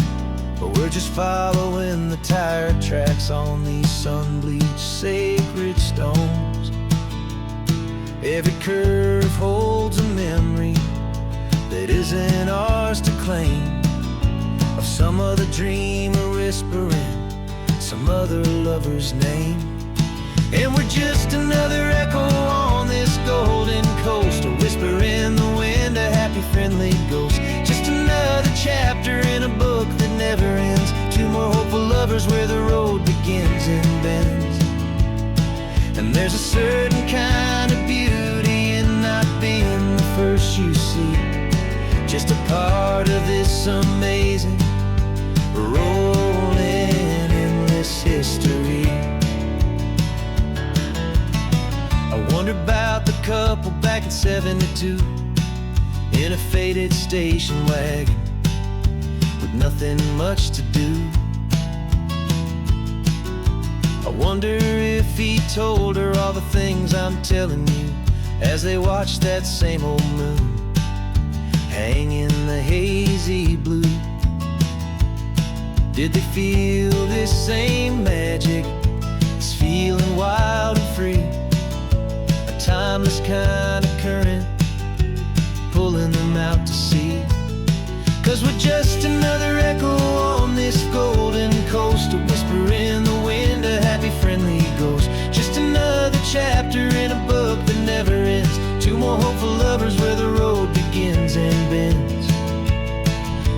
but we're just following the tire tracks on these sun-bleached sacred stones. Every curve holds a memory that isn't ours to claim, of some other dreamer whispering some other lover's name. And we're just another echo on this golden coast, a whisper in the wind, a happy friendly ghost. Just another chapter in a book that never ends, two more hopeful lovers where the road begins and bends. And there's a certain kind of beauty in not being the first you see, just a part of this amazing, rolling, endless history. I wonder about the couple back in '72 in a faded station wagon with nothing much to do. I wonder if he told her all the things I'm telling you as they watched that same old moon hang in the hazy blue. Did they feel this same magic, this feeling wild and free, a timeless kind of current pulling them out to sea? 'Cause we're just another echo on this golden coast, a whisper in the wind, a happy friendly ghost. Just another chapter in a book that never ends, two more hopeful lovers where the road begins and bends.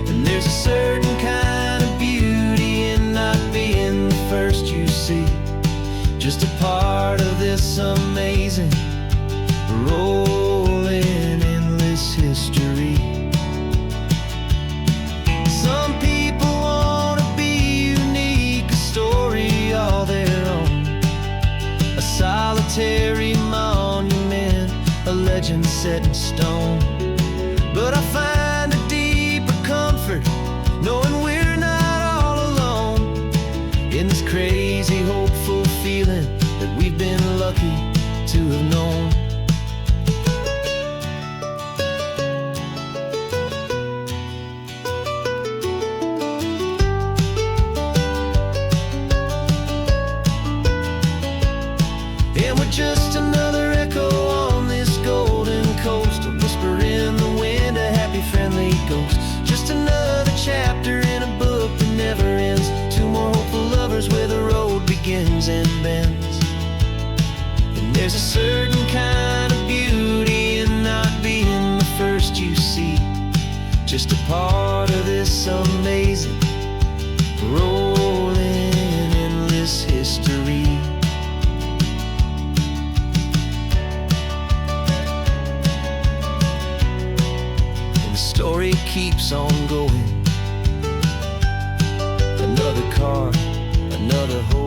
And there's a certain kind of beauty in not being the first you see, just a part of this amazing, rolling, endless history. Some people want to be unique, a story all their own, a solitary monument, a legend set in stone. But I find a deeper comfort knowing we're not all alone in this crazy, hopeful feeling that we've been lucky to have known. And we're just another echo on this golden coast, a whisper in the wind, a happy friendly ghost. Just another chapter in a book that never ends. Two more hopeful lovers where the road begins and bends. And there's a certain kind of beauty in not being the first you see, just a part of this amazing rolling endless history. And the story keeps on going. Another car, another hope.